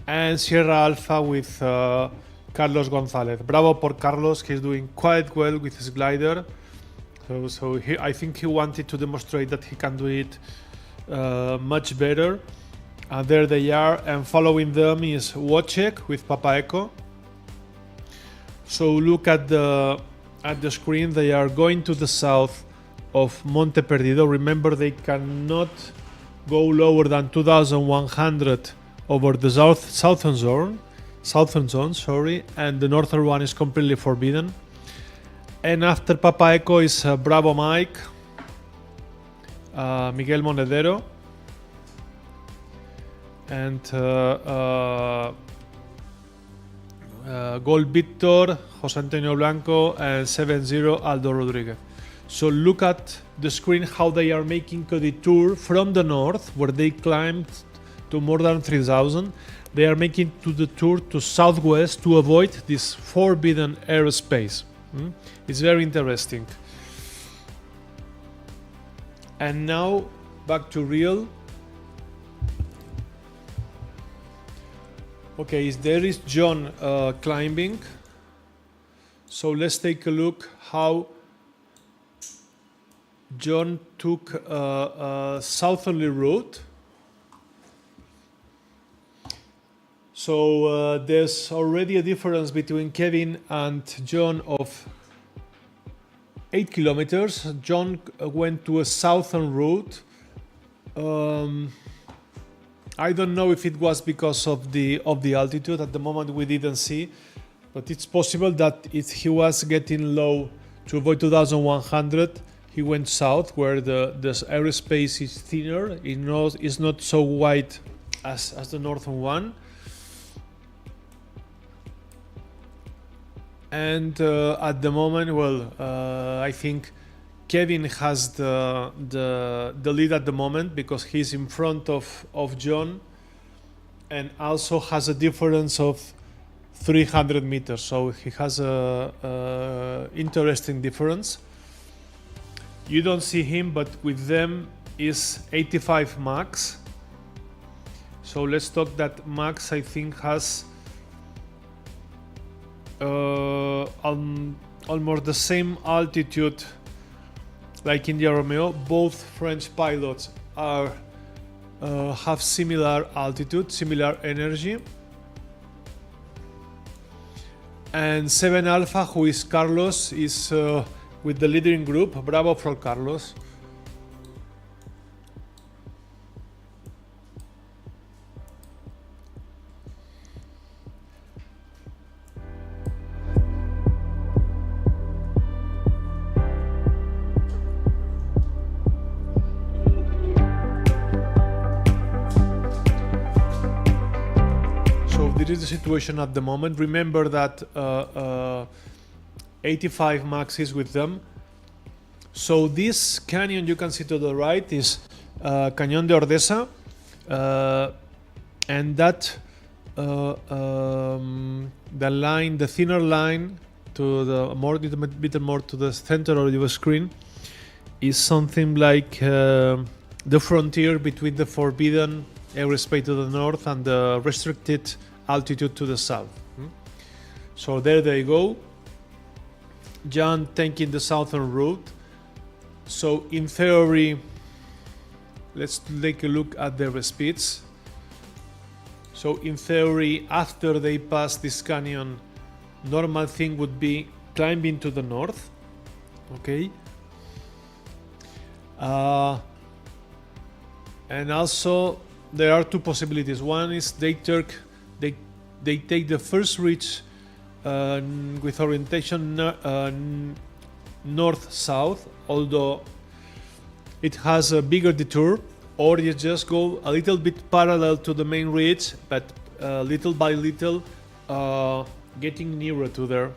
and Sierra Alpha with Carlos Gonzalez. Bravo por Carlos, he's doing quite well with his glider. So I think he wanted to demonstrate that he can do it much better. There they are, and following them is Wojciech with Papa Echo. So look at the screen, they are going to the south of Monte Perdido. Remember, they cannot go lower than 2100 over the southern zone, and the northern one is completely forbidden. And after Papa Echo is Bravo Mike, Miguel Monedero, and Gold Victor, Jose Antonio Blanco, and 7-0 Aldo Rodriguez. So look at the screen how they are making a detour from the north, where they climbed to more than 3000. They are making to the tour to southwest to avoid this forbidden airspace. It's very interesting. And now back to real. Okay, there is John climbing. So let's take a look how John took a southerly route. So there's already a difference between Kevin and John of 8 kilometers. John went to a southern route. I don't know if it was because of the altitude. At the moment we didn't see, but it's possible that if he was getting low to avoid 2100, he went south where the airspace is thinner. It's not so wide as the northern one. And at the moment, I think Kevin has the lead at the moment because he's in front of John, and also has a difference of 300 meters. So he has a interesting difference. You don't see him, but with them is 85 Max. So let's talk that Max, I think, has almost the same altitude like India Romeo. Both French pilots have similar altitude, similar energy. And 7 Alpha, who is Carlos, is with the leading group. Bravo for Carlos. This is the situation at the moment. Remember that 85 Max is with them. So this canyon you can see to the right is Cañón de Ordesa, and that the line, the thinner line to the bit more to the center of your screen, is something like the frontier between the forbidden airspace to the north and the restricted altitude to the south. So there they go. John taking the southern route. So in theory, let's take a look at their speeds. So in theory, after they pass this canyon, normal thing would be climbing to the north. Okay. And also there are two possibilities. One is they they take the first ridge with orientation north-south, although it has a bigger detour, or you just go a little bit parallel to the main ridge, but little by little getting nearer to there.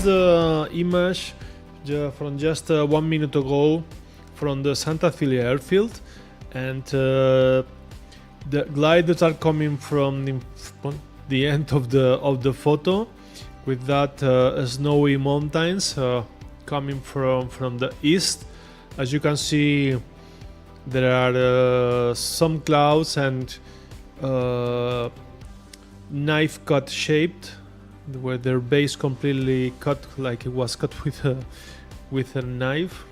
the image from just 1 minute ago from the Santa Filia airfield, and the gliders are coming from the end of the photo, with that snowy mountains coming from the east. As you can see, there are some clouds and knife cut shaped, where their base completely cut, like it was cut with a knife.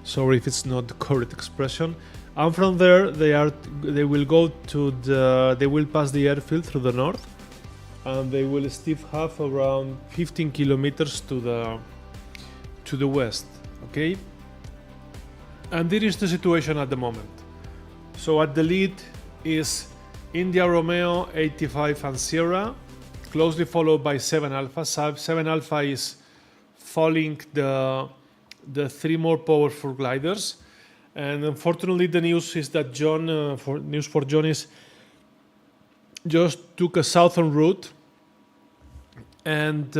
Sorry if it's not the correct expression. And from there they will pass the airfield through the north, and they will still have around 15 kilometers to the west. Okay, and this is the situation at the moment. So at the lead is India Romeo 85 and Sierra, closely followed by 7 Alpha. 7 Alpha is following the 3 more powerful gliders, and unfortunately the news is that John is just took a southern route, and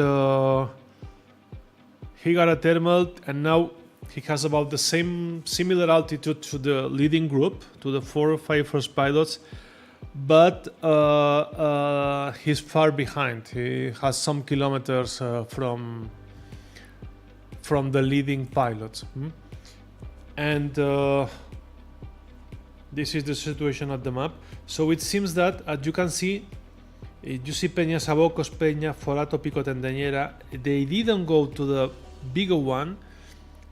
he got a thermal, and now he has about the similar altitude to the leading group, to the 4 or 5 first pilots, but he's far behind. He has some kilometers from the leading pilots. And this is the situation at the map. So it seems that, as you can see, you see Peñas Abocos, Peña, Forato, Pico Tendeñera. They didn't go to the bigger one,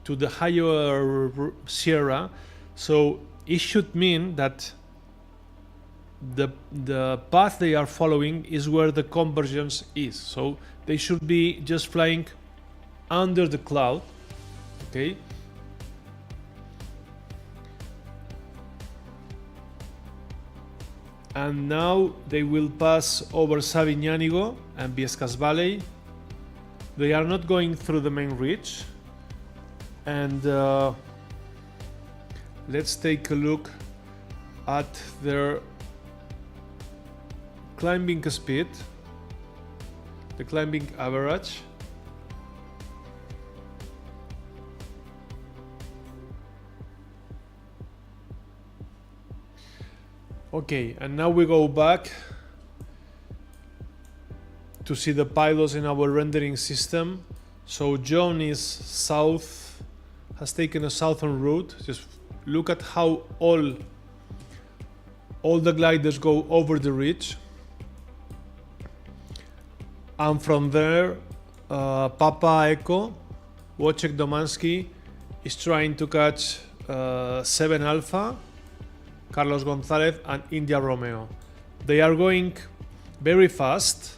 to the higher Sierra. So it should mean that the path they are following is where the convergence is. So they should be just flying under the cloud. Okay. And now they will pass over Sabiñánigo and Viescas Valley. They are not going through the main ridge. And let's take a look at their climbing speed, the climbing average. Okay, and now we go back to see the pilots in our rendering system. So John is south, has taken a southern route. Just look at how all the gliders go over the ridge. And from there, Papa Echo, Wojciech Domański is trying to catch 7 Alpha, Carlos González, and India Romeo. They are going very fast,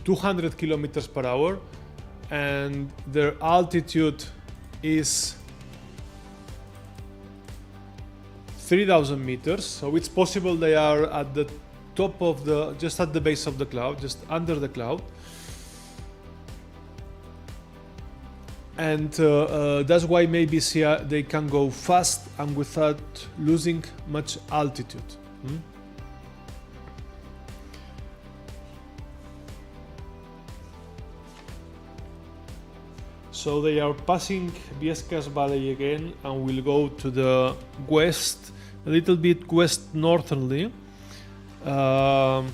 200 kilometers per hour, and their altitude is 3,000 meters. So it's possible they are at the top of just at the base of the cloud, just under the cloud. And that's why maybe they can go fast and without losing much altitude. So they are passing Viescas Valley again and will go to the west, a little bit west northerly, to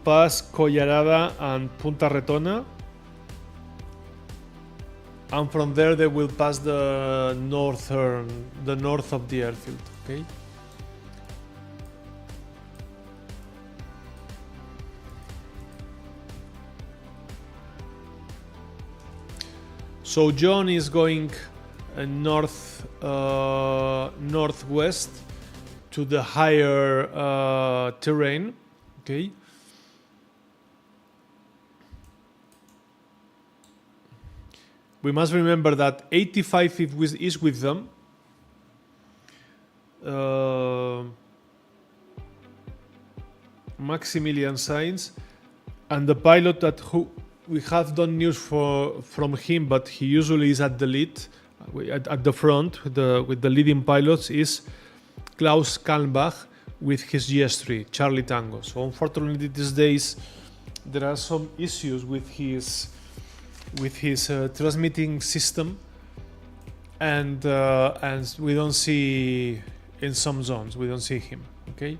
pass Collarada and Punta Retona. And from there they will pass the north of the airfield. Okay. So John is going northwest to the higher terrain. Okay. We must remember that 85 is with them. Maximilian Sainz, and the pilot who we have done news from him, but he usually is at the lead, at the front with the leading pilots, is Klaus Kalmbach, with his GS3 Charlie Tango. So unfortunately these days there are some issues with his transmitting system, and we don't see in some zones, we don't see him. Okay.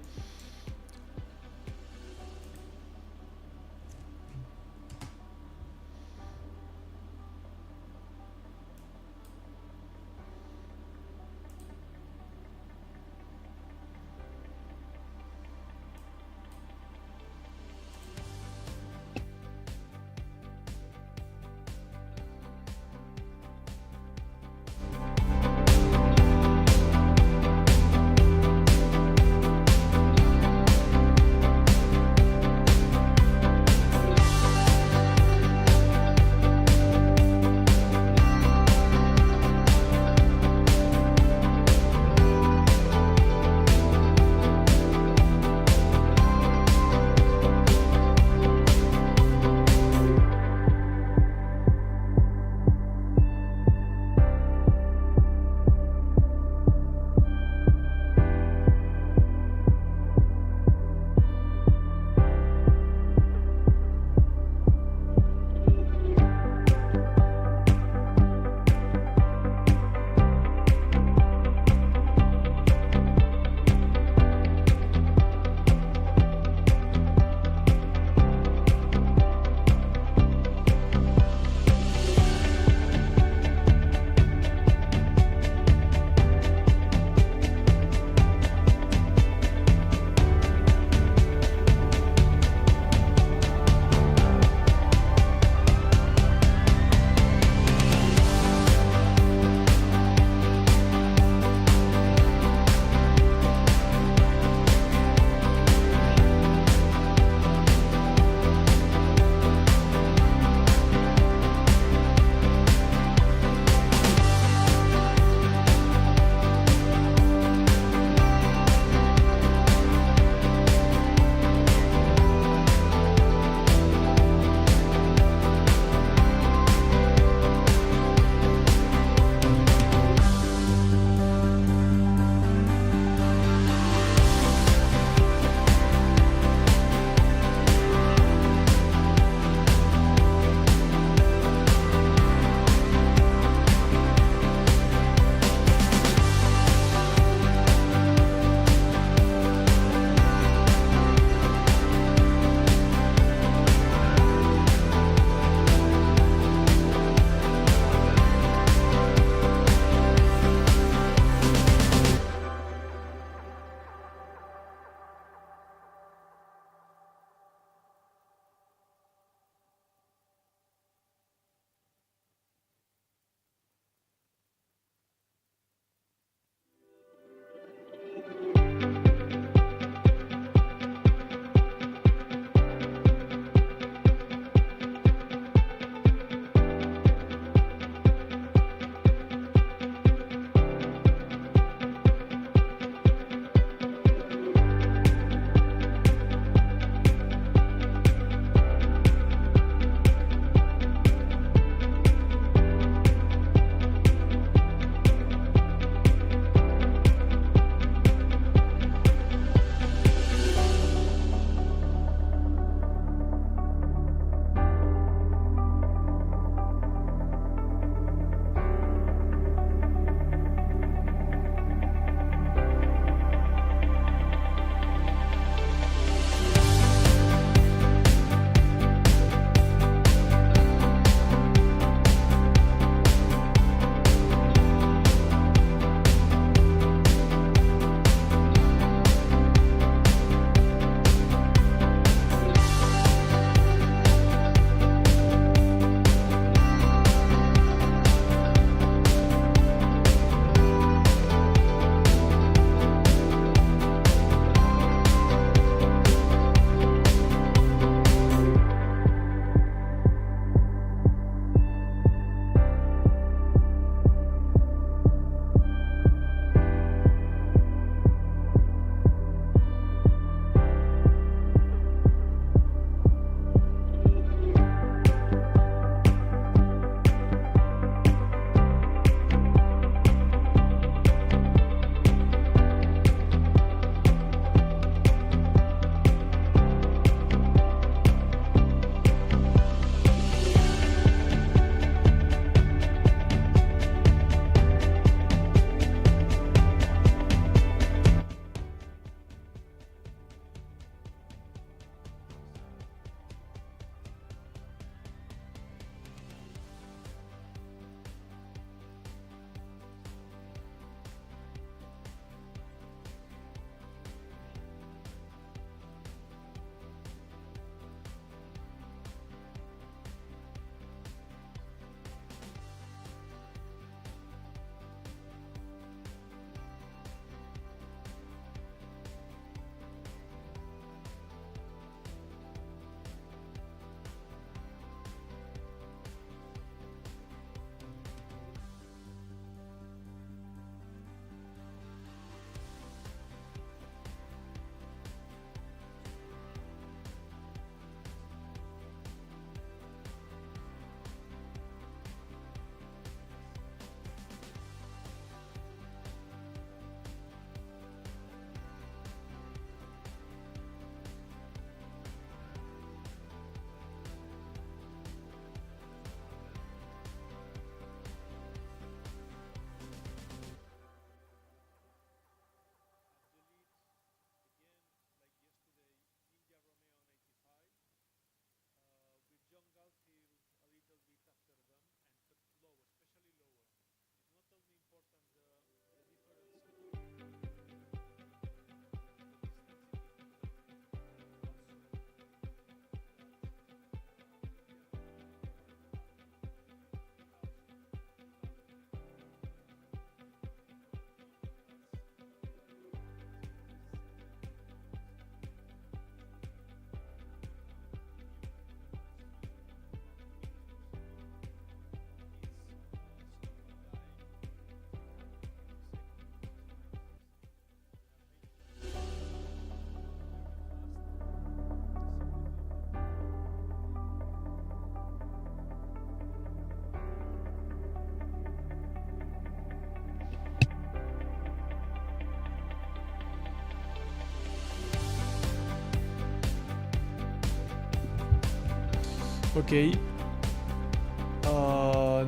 Okay.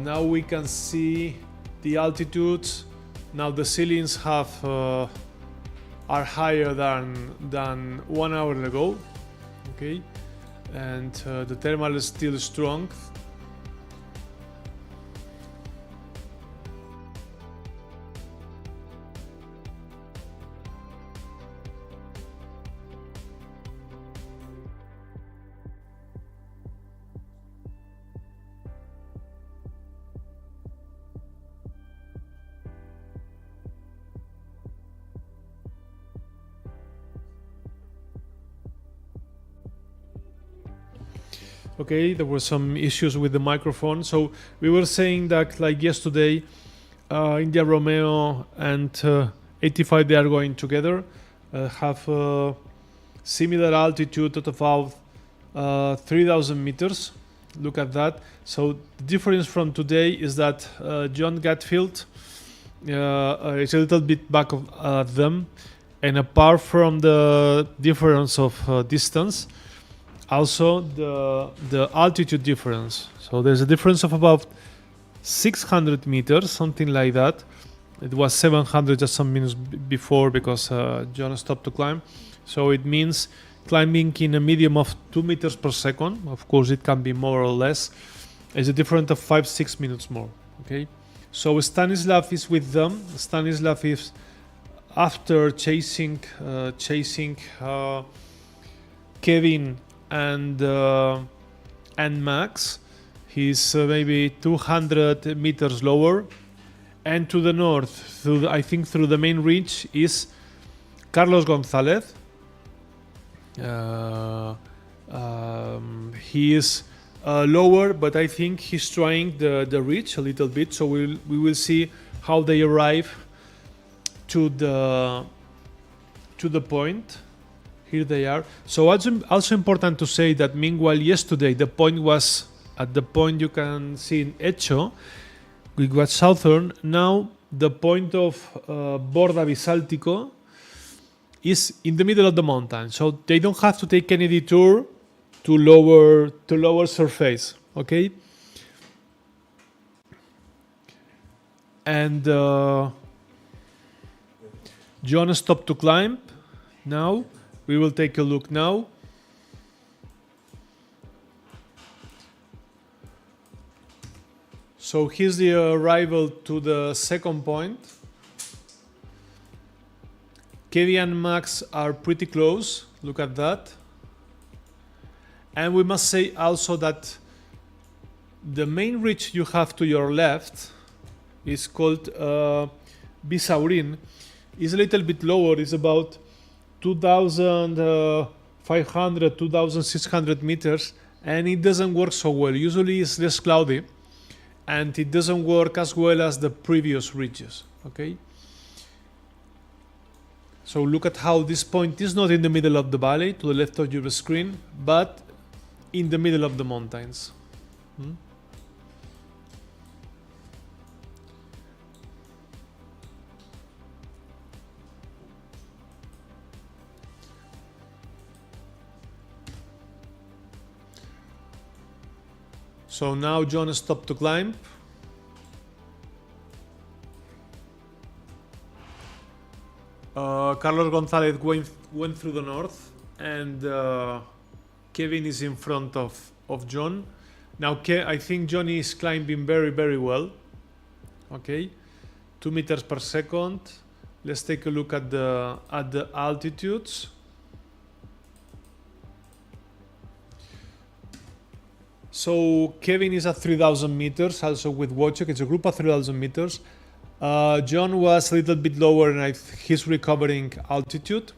Now we can see the altitudes. Now the ceilings are higher than 1 hour ago. Okay, and the thermal is still strong. Okay, there were some issues with the microphone. So we were saying that, like yesterday, India Romeo and 85, they are going together, have a similar altitude at about 3,000 meters. Look at that. So the difference from today is that John Gatfield is a little bit back of them, and apart from the difference of distance, also the altitude difference. So there's a difference of about 600 meters, something like that. It was 700 just some minutes before because John stopped to climb. So it means climbing in a medium of 2 meters per second. Of course, it can be more or less. It's a difference of 5-6 minutes more. Okay. So Stanislav is with them. Stanislav is after chasing Kevin and Max. He's maybe 200 meters lower, and to the north, I think through the main ridge, is Carlos Gonzalez. He is lower, but I think he's trying the ridge a little bit. So we will see how they arrive to the point. Here they are. So also important to say that meanwhile yesterday the point was at the point you can see in Echo, which was southern. Now the point of Borda Bisaltico is in the middle of the mountain, so they don't have to take any detour to lower surface. Okay, and John stopped to climb. Now we will take a look now. So here's the arrival to the second point. Kevin and Max are pretty close. Look at that. And we must say also that the main ridge you have to your left is called Bisaurin. It's a little bit lower. It's about 2,500, 2,600 meters, and it doesn't work so well. Usually it's less cloudy, and it doesn't work as well as the previous ridges. Okay. So look at how this point is not in the middle of the valley to the left of your screen, but in the middle of the mountains. So now John stopped to climb. Carlos Gonzalez went through the north, and Kevin is in front of John. Now I think John is climbing very, very well. Okay, 2 meters per second. Let's take a look at the altitudes. So Kevin is at 3,000 meters, also with Wojciech. It's a group of 3,000 meters. John was a little bit lower, and he's recovering altitude.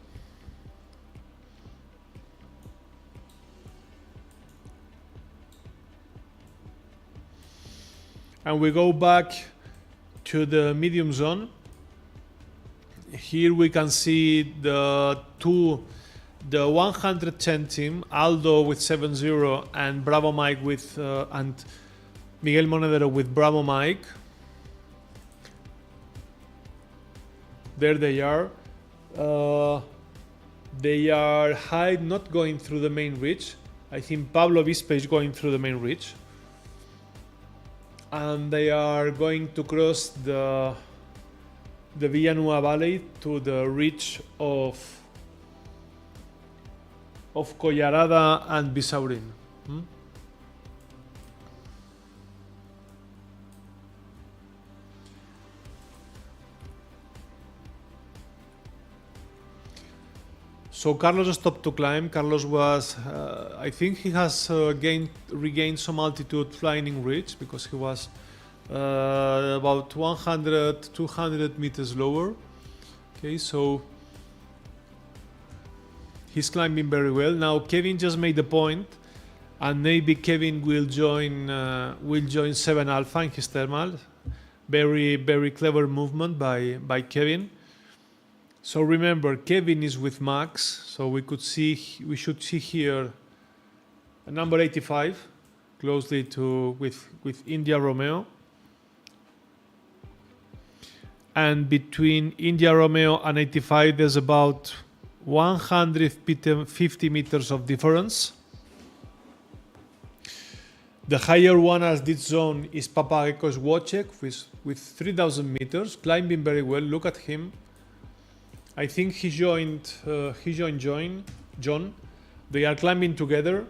And we go back to the medium zone. Here we can see the 110 team, Aldo with 7-0 and Bravo Mike with and Miguel Monedero with Bravo Mike. There they are. They are high, not going through the main ridge. I think Pablo Obispo is going through the main ridge. And they are going to cross the Villanueva Valley to the ridge of Collarada and Bisaurin. So Carlos stopped to climb. Carlos was, I think he has regained some altitude flying in ridge because he was about 100, 200 meters lower. Okay, so he's climbing very well. Now Kevin just made the point, and maybe Kevin will join 7 Alpha in his thermal. Very, very clever movement by Kevin. So remember, Kevin is with Max, so we should see here a number 85 closely with India Romeo. And between India Romeo and 85 there's about 150 meters of difference. The higher one as this zone is Papagekos Wojciech with 3000 meters, climbing very well. Look at him. I think he joined John. They are climbing together.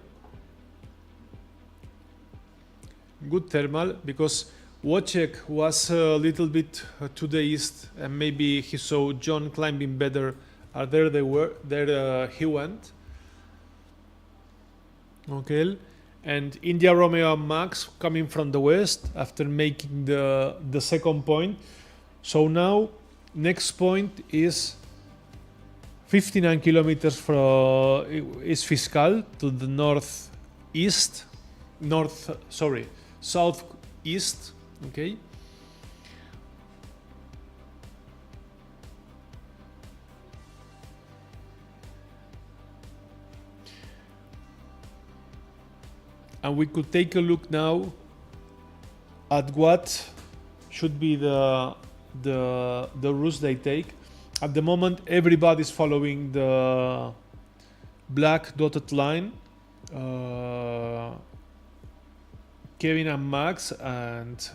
Good thermal because Wojciech was a little bit to the east, and maybe he saw John climbing better. There they were. There he went. Okay, and India Romeo and Max coming from the west after making the second point. So now next point is 59 kilometers from Fiscal to the southeast. Okay. And we could take a look now at what should be the routes they take. At the moment, everybody is following the black dotted line. Kevin and Max, and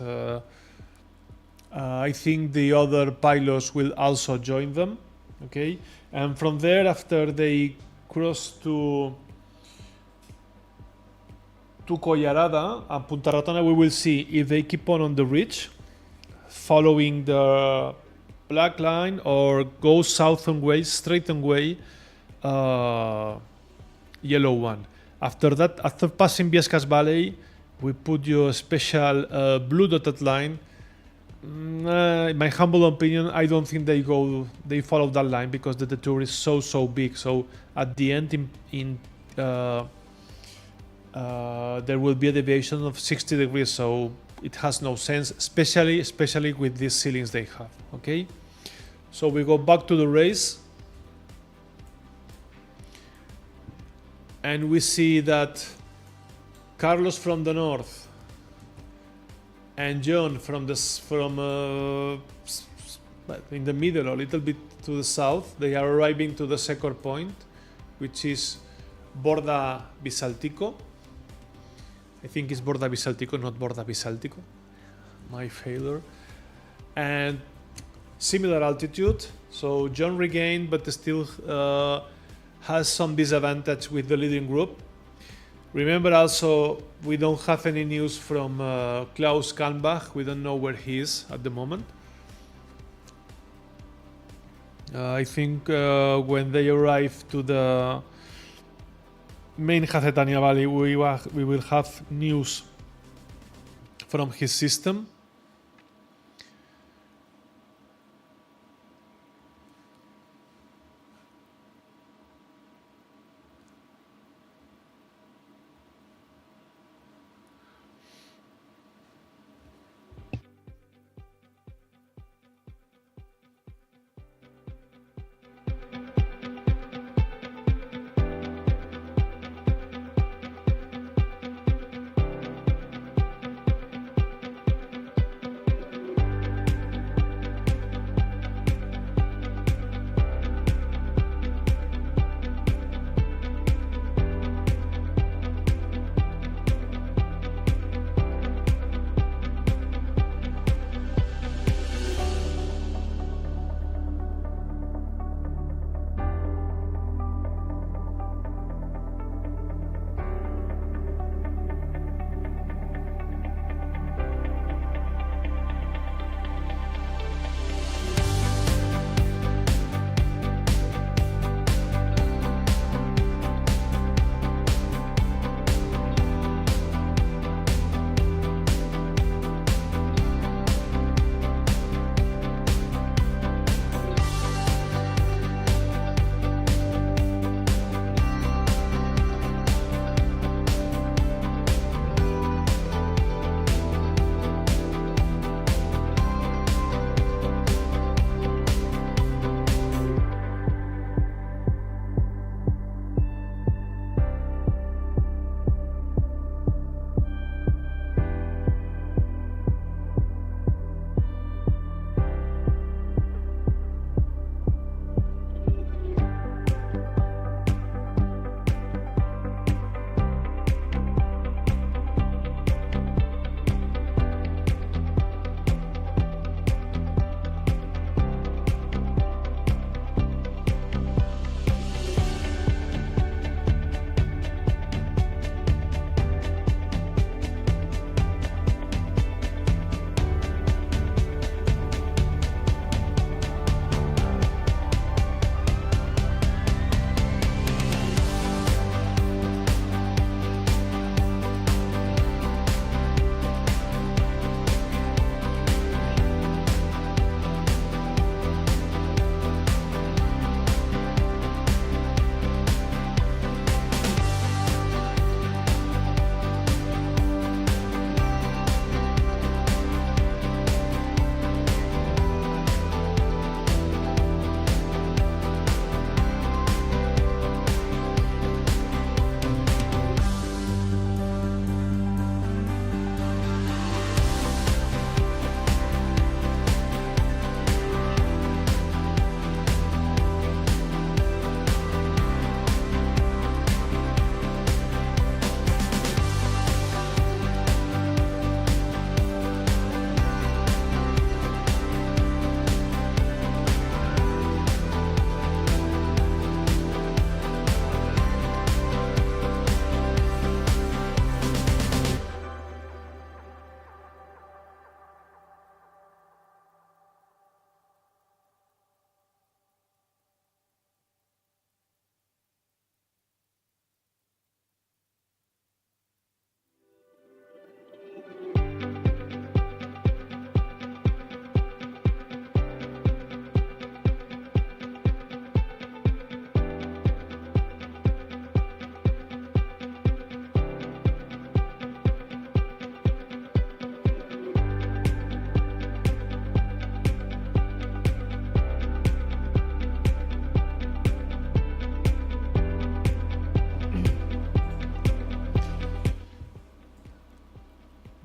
I think the other pilots will also join them. Okay, and from there, after they cross to Collarada and Punta Ratona, we will see if they keep on the ridge, following the black line, or go south and way, straight and way, yellow one. After that, after passing Viescas Valley, we put you a special blue dotted line. In my humble opinion, I don't think they follow that line because the detour is so big. So at the end, there will be a deviation of 60 degrees. So it has no sense, especially with these ceilings they have. Okay, so we go back to the race, and we see that Carlos from the north and John from in the middle, a little bit to the south, they are arriving to the second point, which is Borda Bisaltico. I think it's Borda Bisaltico, not Borda Bisaltico. My failure. And similar altitude. So John regained, but still has some disadvantage with the leading group. Remember also, we don't have any news from Klaus Kalmbach. We don't know where he is at the moment. I think when they arrive to the main Jacetania Valley, we will have news from his system.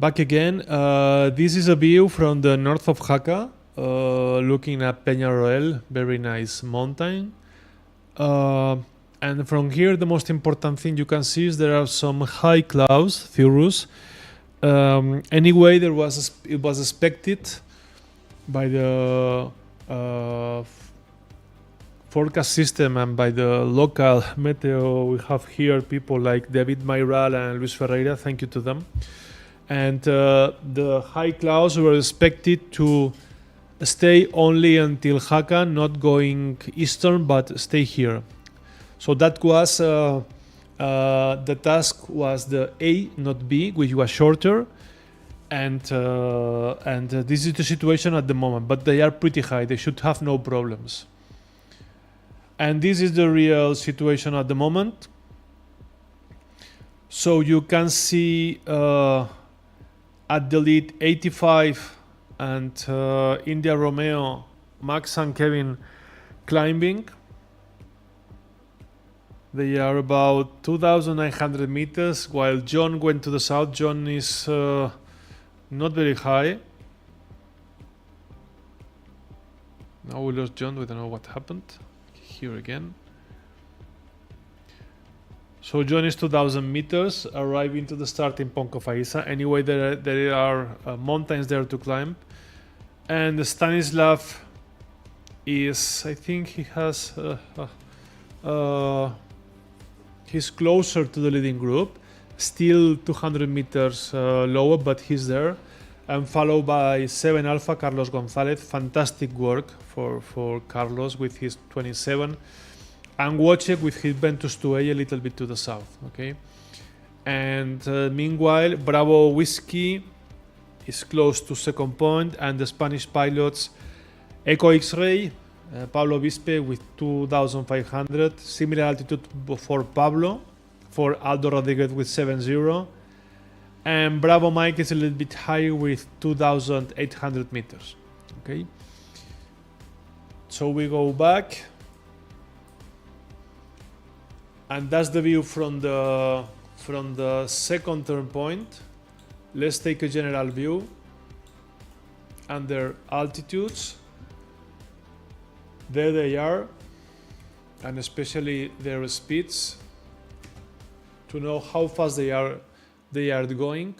Back again. This is a view from the north of Jaca, looking at Peñarol, very nice mountain. And from here, the most important thing you can see is there are some high clouds, cirrus. Anyway, it was expected by the forecast system and by the local meteo. We have here people like David Mayral and Luis Ferreira. Thank you to them. And the high clouds were expected to stay only until Jaca, not going eastern, but stay here. So that was the task was the A, not B, which was shorter. And this is the situation at the moment, but they are pretty high. They should have no problems. And this is the real situation at the moment. So you can see at the lead 85 and India Romeo, Max and Kevin climbing. They are about 2,900 meters, while John went to the south. John is not very high. Now we lost John, we don't know what happened. Here again. So John is 2,000 meters, arriving to the start in Ponco Faiza. Anyway, there are mountains there to climb. And Stanislav is, I think he has, he's closer to the leading group. Still 200 meters lower, but he's there. And followed by 7 Alpha, Carlos Gonzalez. Fantastic work for Carlos with his 27. And Wojciech with his Ventus 2A a little bit to the south. Okay. And meanwhile, Bravo Whiskey is close to second point, and the Spanish pilots Eco X-Ray, Pablo Bispe with 2,500. Similar altitude for Pablo, for Aldo Rodriguez with 7.0. And Bravo Mike is a little bit higher with 2,800 meters. Okay. So we go back. And that's the view from the second turn point. Let's take a general view under altitudes. There they are, and especially their speeds to know how fast they are going.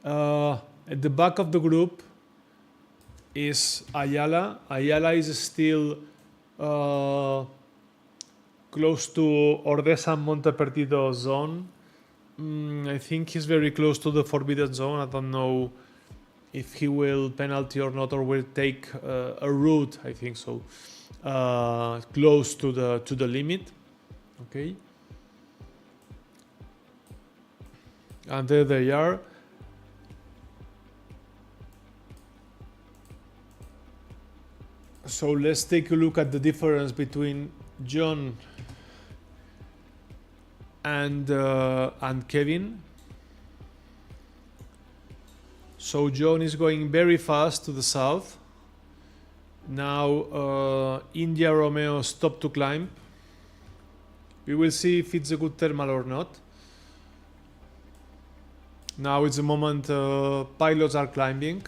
At the back of the group is Ayala. Ayala is still close to Ordesa Monte Perdido zone. I think he's very close to the forbidden zone. I don't know if he will penalty or not, or will take a route. I think so, close to the limit. Okay. And there they are. So let's take a look at the difference between John and Kevin. So John is going very fast to the south. Now India Romeo stopped to climb. We will see if it's a good thermal or not. Now it's the moment pilots are climbing.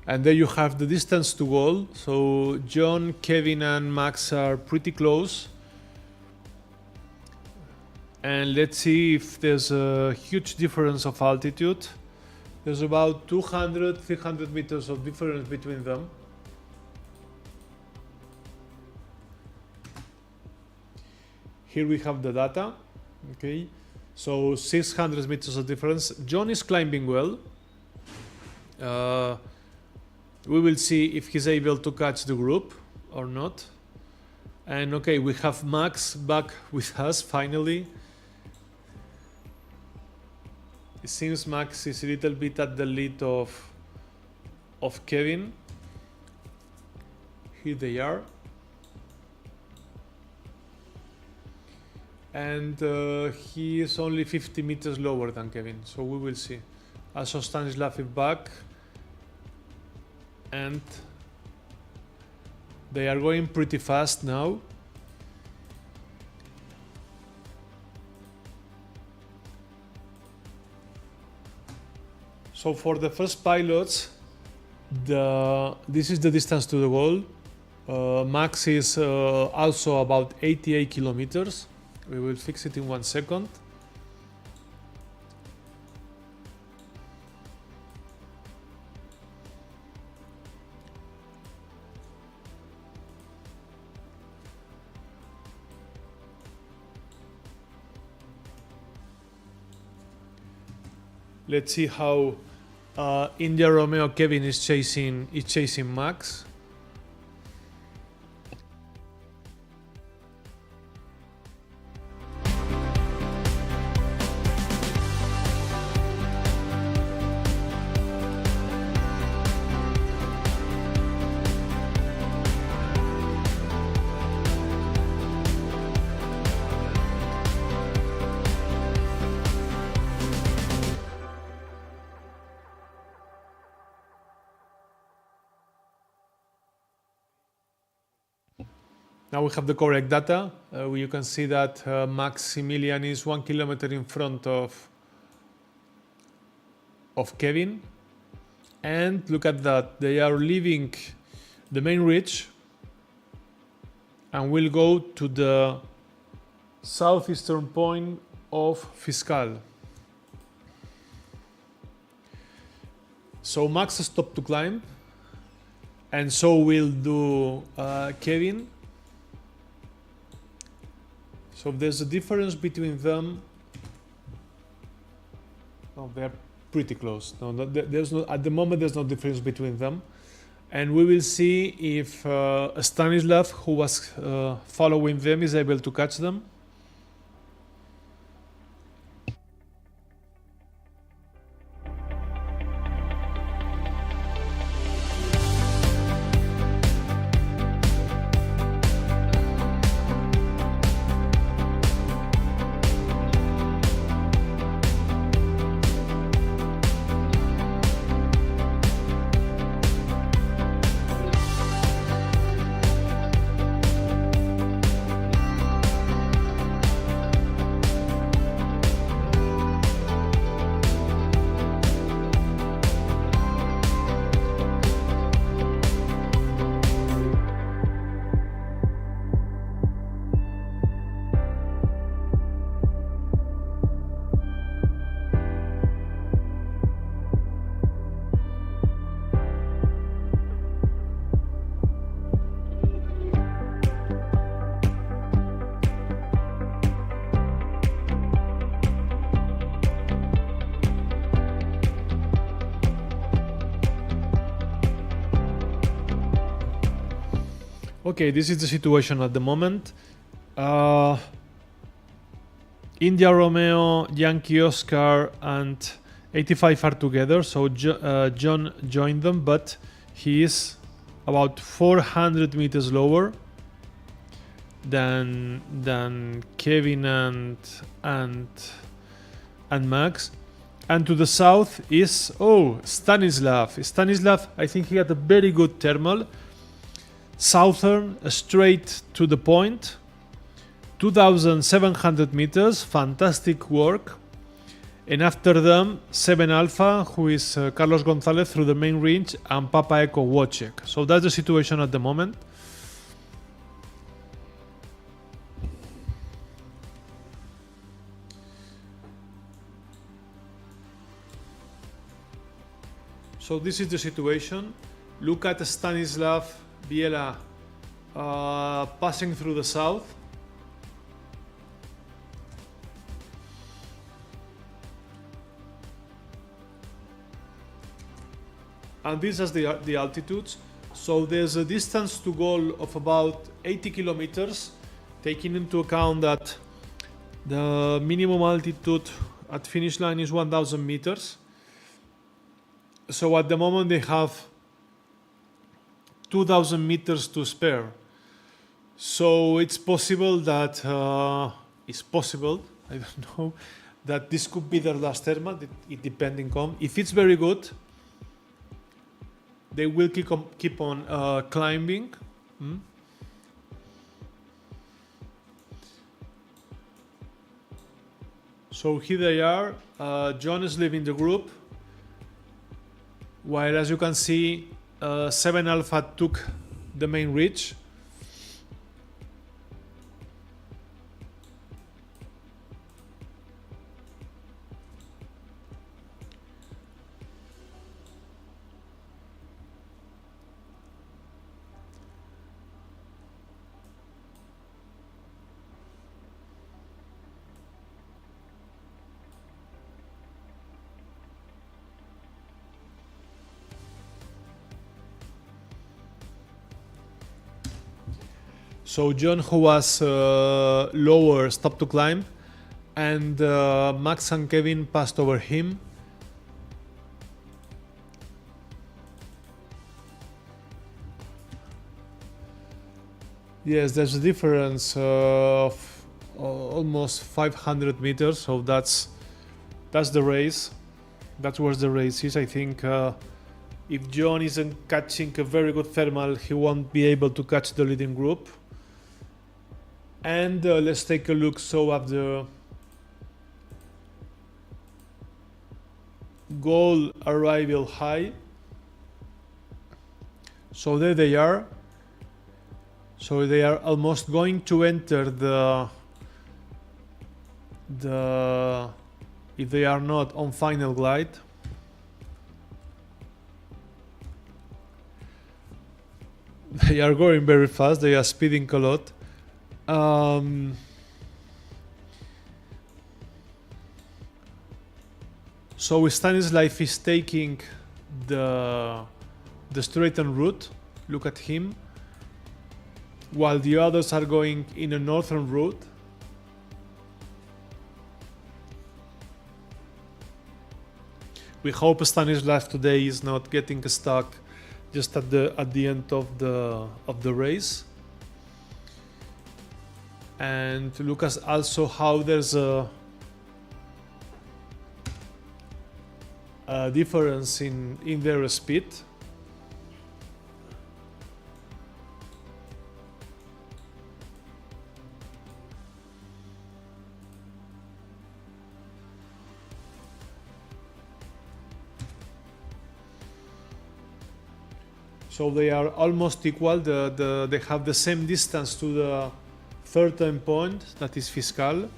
And there you have the distance to goal. So John, Kevin and Max are pretty close. And let's see if there's a huge difference of altitude. There's about 200, 300 meters of difference between them. Here we have the data. Okay, so 600 meters of difference. John is climbing well. We will see if he's able to catch the group or not. And okay, we have Max back with us finally. It seems Max is a little bit at the lead of Kevin. Here they are. And he is only 50 meters lower than Kevin, so we will see. Also Stanislav is back. and they are going pretty fast now. So for the first pilots, this is the distance to the goal. Max is also about 88 kilometers. We will fix it in 1 second. Let's see how India Romeo Kevin is chasing Max. Now we have the correct data. You can see that Maximilian is 1 kilometer in front of Kevin. And look at that, they are leaving the main ridge and will go to the southeastern point of Fiscal. So Max stopped to climb, and so will do Kevin. So there's a difference between them. Oh, they're pretty close. No, there's no, at the moment there's no difference between them. And we will see if Stanislav, who was following them, is able to catch them. Okay, this is the situation at the moment. India Romeo, Yankee Oscar, and 85 are together. So John joined them, but he is about 400 meters lower than Kevin and Max. And to the south is Stanislav. Stanislav, I think he had a very good thermal. Southern, straight to the point, 2,700 meters, fantastic work. And after them, 7 Alpha, who is Carlos Gonzalez through the main range, and Papa Echo Wojciech. So that's the situation at the moment. So this is the situation. Look at Stanislav Biela passing through the south. And these are the altitudes. So there's a distance to goal of about 80 kilometers, taking into account that the minimum altitude at finish line is 1,000 meters. So at the moment they have 2,000 meters to spare. So it's possible that, I don't know, that this could be their last thermal, it depending on. If it's very good, they will keep on climbing. So here they are. John is leaving the group, while as you can see 7 Alpha took the main ridge. So John, who was lower, stopped to climb, and Max and Kevin passed over him. Yes, there's a difference of almost 500 meters, so that's the race. That's where the race is. I think if John isn't catching a very good thermal, he won't be able to catch the leading group. And let's take a look at the goal arrival high. So there they are. So they are almost going to enter the if they are not on final glide. They are going very fast. They are speeding a lot. So Stanislav is taking the straightened route. Look at him. While the others are going in a northern route. We hope Stanislav today is not getting stuck just at the end of the race. And look at also how there's a difference in their speed. So they are almost equal. They have the same distance to the third point, that is Fiscal.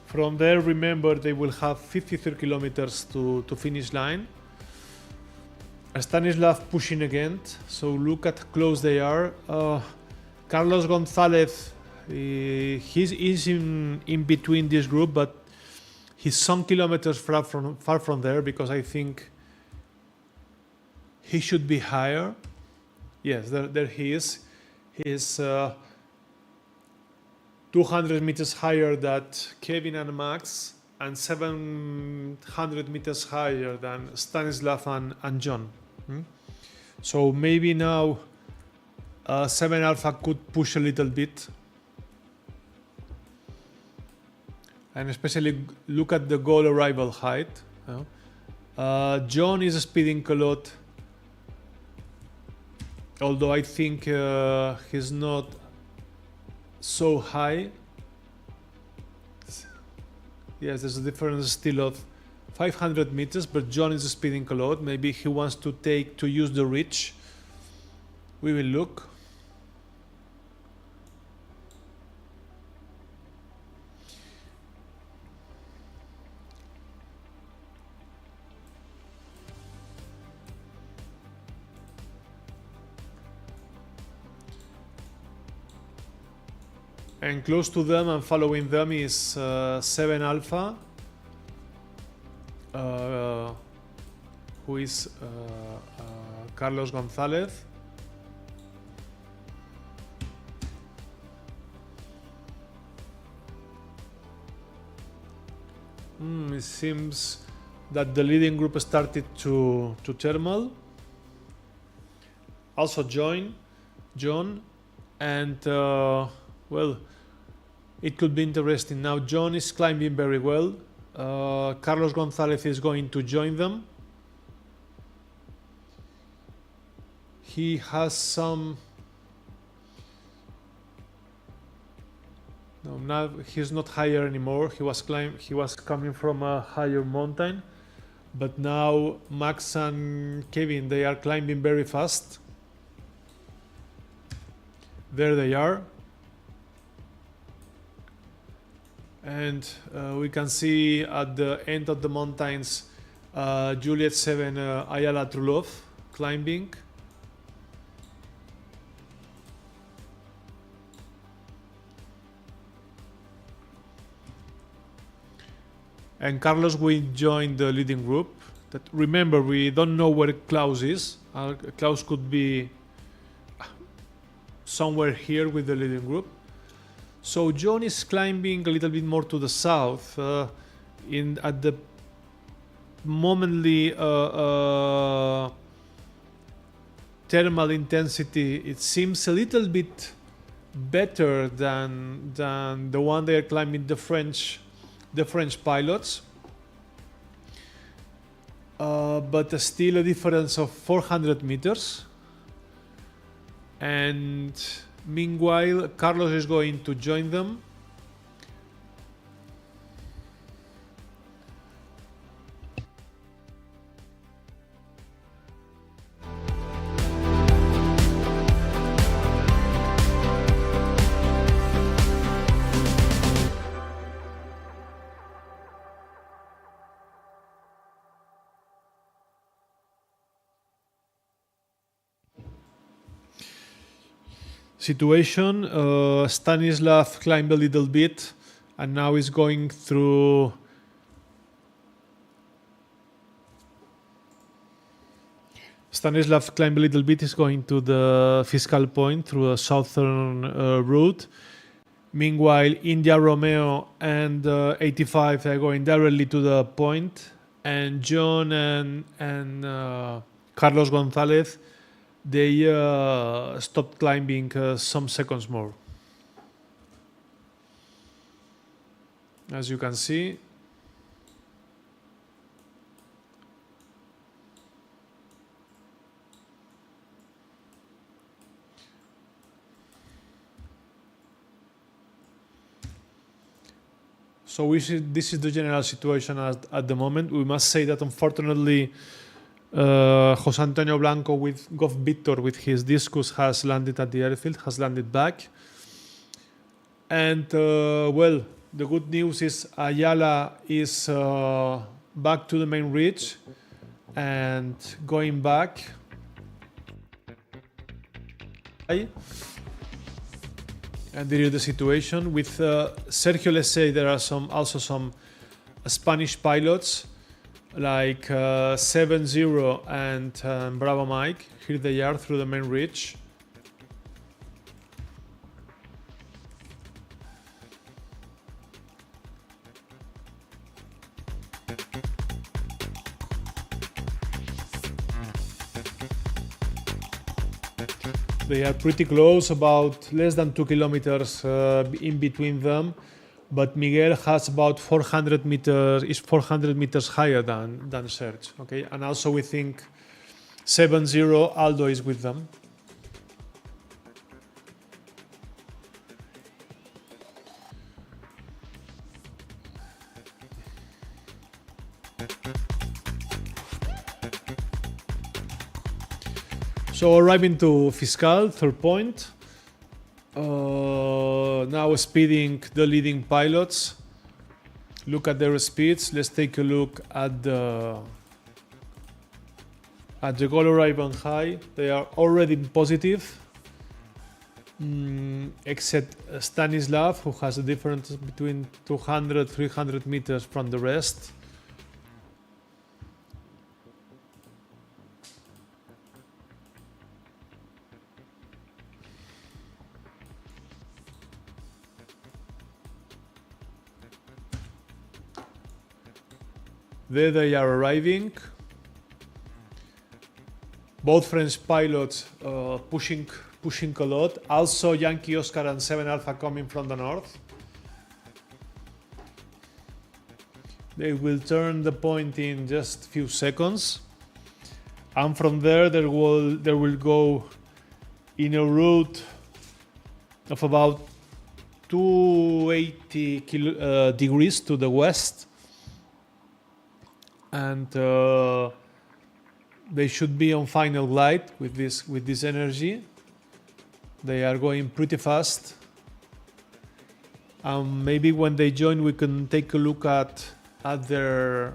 From there, remember, they will have 53 kilometers to finish line. Stanislav pushing again. So look at how close they are. Carlos Gonzalez, he's in between this group, but he's some kilometers far from there, because I think he should be higher. Yes, there he is. He's 200 meters higher than Kevin and Max, and 700 meters higher than Stanislav and John. So maybe now 7 Alpha could push a little bit. And especially look at the goal arrival height. John is speeding a lot, although I think he's not so high. Yes, there's a difference still of 500 meters, but John is speeding a lot. Maybe he wants to use the reach. We will look. And close to them and following them is 7 Alpha, who is Carlos Gonzalez. It seems that the leading group started to thermal. Also John, and well, it could be interesting. Now John is climbing very well. Carlos Gonzalez is going to join them. he has some. No, now he's not higher anymore. He was coming from a higher mountain, but now Max and Kevin, they are climbing very fast. There they are. And we can see at the end of the mountains Juliet 7 Ayala Trulov climbing. And Carlos will join the leading group. That, remember, we don't know where Klaus is. Klaus could be somewhere here with the leading group. So John is climbing a little bit more to the south. At the momently thermal intensity, it seems a little bit better than the one they are climbing, the French pilots. But still a difference of 400 meters. And meanwhile, Carlos is going to join them. Situation, Stanislav climbed a little bit and now is going through Stanislav climbed a little bit, is going to the fiscal point through a southern route. Meanwhile, India Romeo and 85 are going directly to the point, and John and Carlos Gonzalez, they stopped climbing some seconds more. As you can see, so this is the general situation at the moment. We must say that unfortunately Jose Antonio Blanco with Goff Victor with his Discus has landed at the airfield, has landed back. And well, the good news is Ayala is back to the main ridge and going back. And there is the situation with Sergio Lesey. There are also some Spanish pilots like 7-0 and Bravo Mike. Here they are through the main ridge. They are pretty close, about less than 2 kilometers in between them. But Miguel has about 400 meters, is 400 meters higher than Serge. Okay, and also we think 7-0 Aldo is with them. So arriving to Fiscal, third point. Now speeding the leading pilots. Look at their speeds. Let's take a look at the goal arrival high. They are already positive, except Stanislav, who has a difference between 200-300 meters from the rest. There they are arriving. Both French pilots pushing a lot. Also Yankee Oscar and 7 Alpha coming from the north. They will turn the point in just a few seconds. And from there, there will go in a route of about 280 degrees to the west, and they should be on final glide with this energy. They are going pretty fast. Maybe when they join, we can take a look at the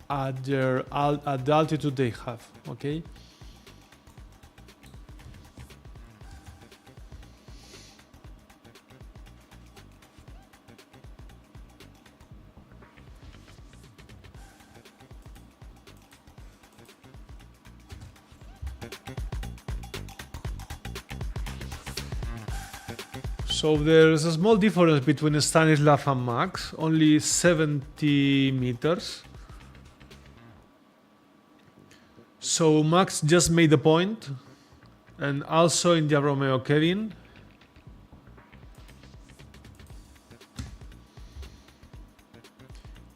altitude they have. Okay. So there's a small difference between Stanislav and Max, only 70 meters. So Max just made the point, and also India Romeo Kevin.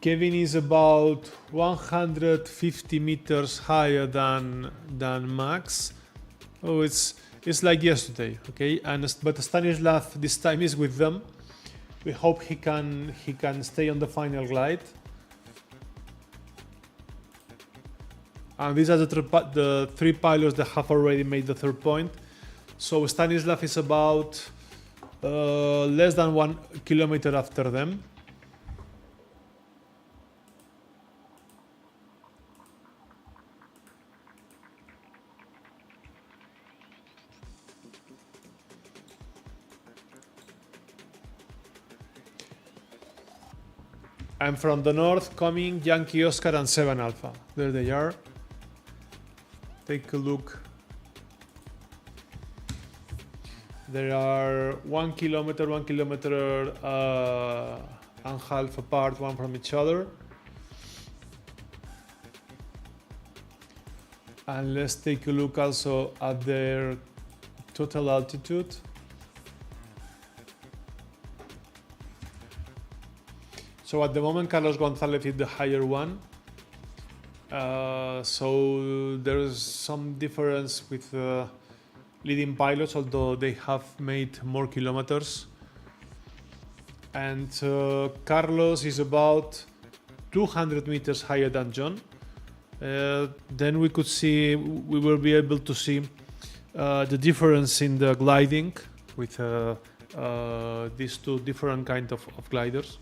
Kevin is about 150 meters higher than Max. Oh, it's like yesterday, okay? But Stanislav this time is with them. We hope he can stay on the final glide. And these are the three pilots that have already made the third point. So Stanislav is about less than 1 kilometer after them. And from the north coming Yankee Oscar and 7 Alpha. There they are. Take a look. There are 1 kilometer and a half apart, one from each other. And let's take a look also at their total altitude. So at the moment, Carlos Gonzalez is the higher one. So there's some difference with leading pilots, although they have made more kilometers. And Carlos is about 200 meters higher than John. Then we will be able to see the difference in the gliding with these two different kinds of gliders.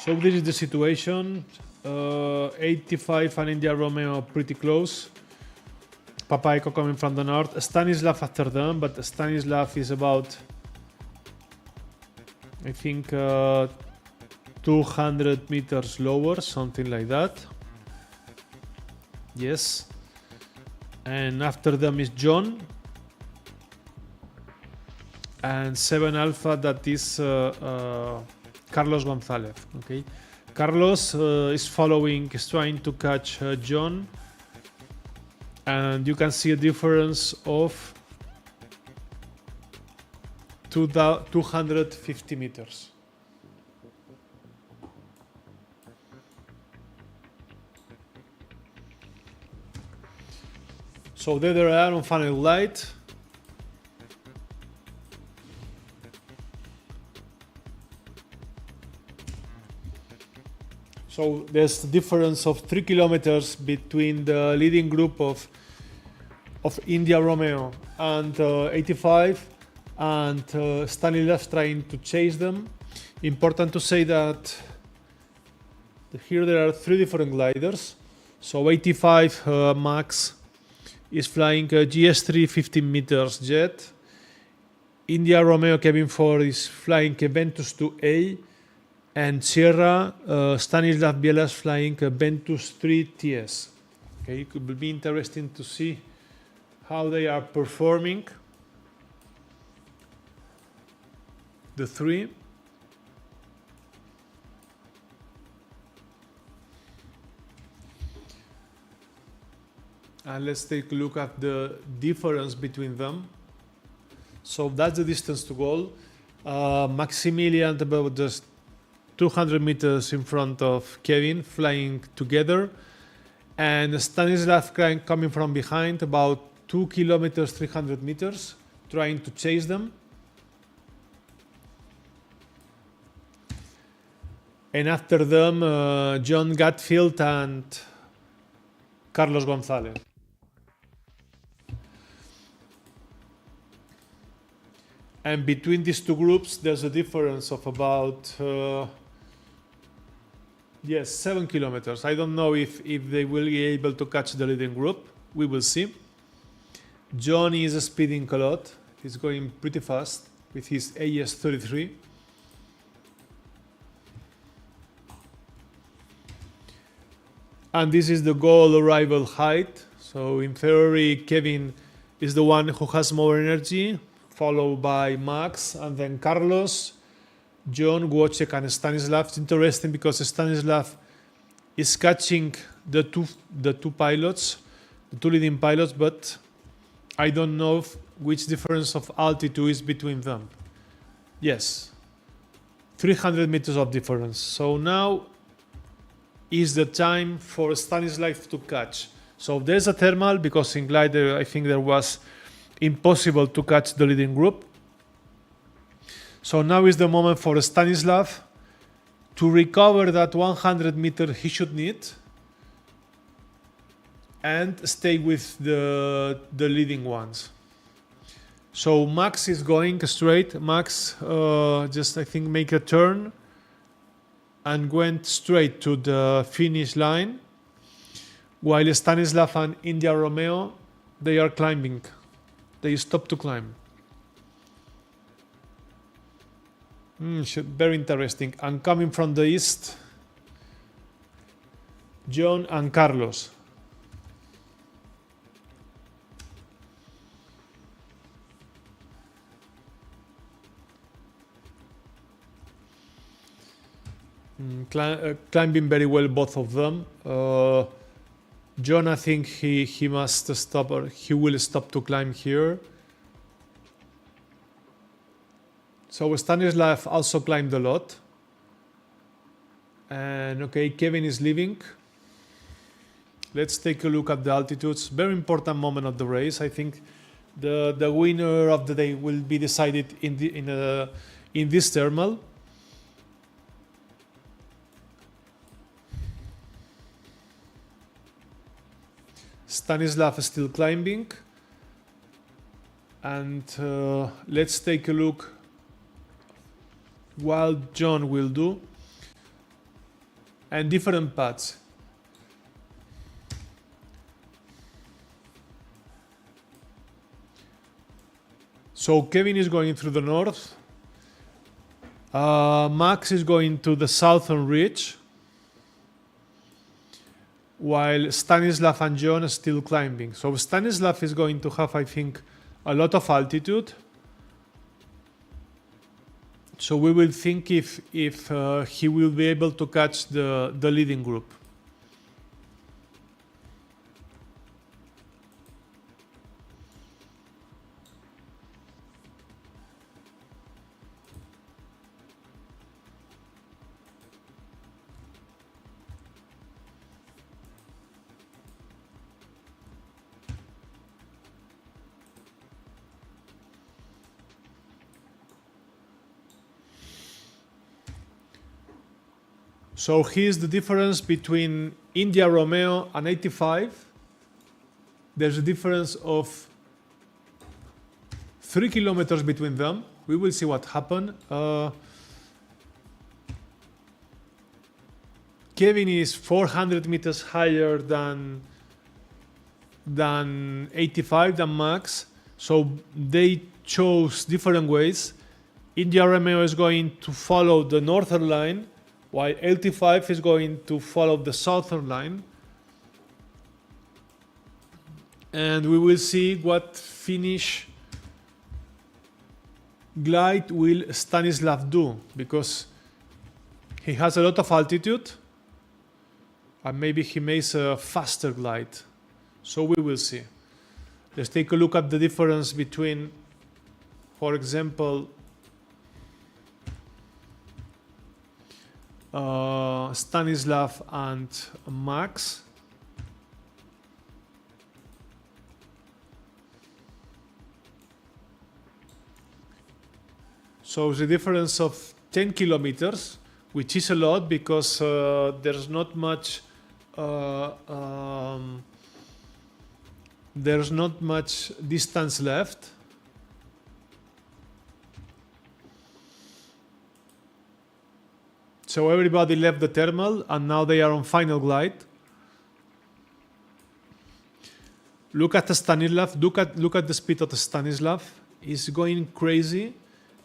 So this is the situation. 85 and India Romeo pretty close. Papa Echo coming from the north. Stanislav after them, but Stanislav is about, I think, 200 meters lower, something like that. Yes. And after them is John. And 7 Alpha, that is Carlos Gonzalez. Okay, Carlos is trying to catch John, and you can see a difference of 250 meters. So there they are on final light. So there's a difference of 3 kilometers between the leading group of India Romeo and 85, and Stanislav trying to chase them. Important to say that here there are 3 different gliders. So 85 Max is flying a GS3 15 meters jet. India Romeo Cabin 4 is flying a Ventus 2A. And Sierra, Stanislav Bielas flying a Ventus 3 TS. Okay, it could be interesting to see how they are performing. The 3. And let's take a look at the difference between them. So that's the distance to goal. Maximilian about just 200 meters in front of Kevin, flying together. And Stanislav coming from behind, about 2 kilometers, 300 meters, trying to chase them. And after them, John Gatfield and Carlos Gonzalez. And between these two groups, there's a difference of about 7 kilometers. I don't know if they will be able to catch the leading group. We will see. John is speeding a lot. He's going pretty fast with his AS33. And this is the goal arrival height. So in theory, Kevin is the one who has more energy, followed by Max and then Carlos, John, Wojciech and Stanislav. It's interesting because Stanislav is catching the two pilots, the two leading pilots, but I don't know which difference of altitude is between them. Yes, 300 meters of difference. So now is the time for Stanislav to catch. So there's a thermal because in glider I think there was impossible to catch the leading group. So now is the moment for Stanislav to recover that 100 meter he should need and stay with the leading ones. So Max is going straight. Max just I think make a turn and went straight to the finish line, while Stanislav and India Romeo, they are climbing. They stop to climb. Very interesting. And coming from the east, John and Carlos. Climbing very well, both of them. John, I think he must stop, or he will stop to climb here. So Stanislav also climbed a lot. And okay, Kevin is leaving. Let's take a look at the altitudes. Very important moment of the race. I think the winner of the day will be decided in this thermal. Stanislav is still climbing, and let's take a look what John will do, and different paths. So Kevin is going through the north, Max is going to the southern ridge, while Stanislav and John are still climbing. So Stanislav is going to have, I think, a lot of altitude. So we will think if he will be able to catch the leading group. So here's the difference between India Romeo and 85. There's a difference of 3 kilometers between them. We will see what happened. Kevin is 400 meters higher than 85, than Max. So they chose different ways. India Romeo is going to follow the northern line, while 85 is going to follow the southern line. And we will see what finish glide will Stanislav do, because he has a lot of altitude and maybe he makes a faster glide. So we will see. Let's take a look at the difference between, for example, Stanislav and Max. So the difference of 10 kilometers, which is a lot because there's not much distance left. So everybody left the thermal and now they are on final glide. Look at the Stanislav. Look at the speed of the Stanislav. It's going crazy.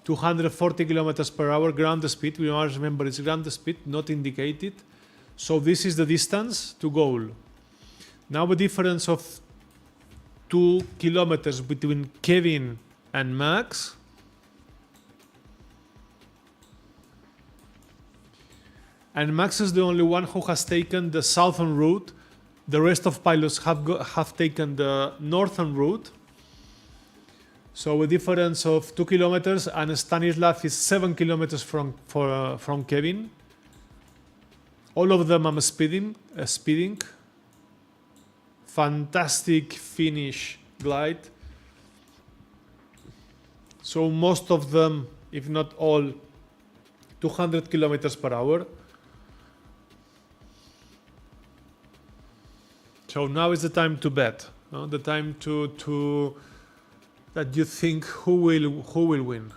240 kilometers per hour ground speed. We must remember it's ground speed, not indicated. So this is the distance to goal. Now a difference of 2 kilometers between Kevin and Max. And Max is the only one who has taken the southern route. The rest of pilots have taken the northern route. So a difference of 2 kilometers, and Stanislav is 7 kilometers from Kevin. All of them are speeding. Fantastic finish glide. So most of them, if not all, 200 kilometers per hour. So now is the time to bet. No? The time to that you think who will win.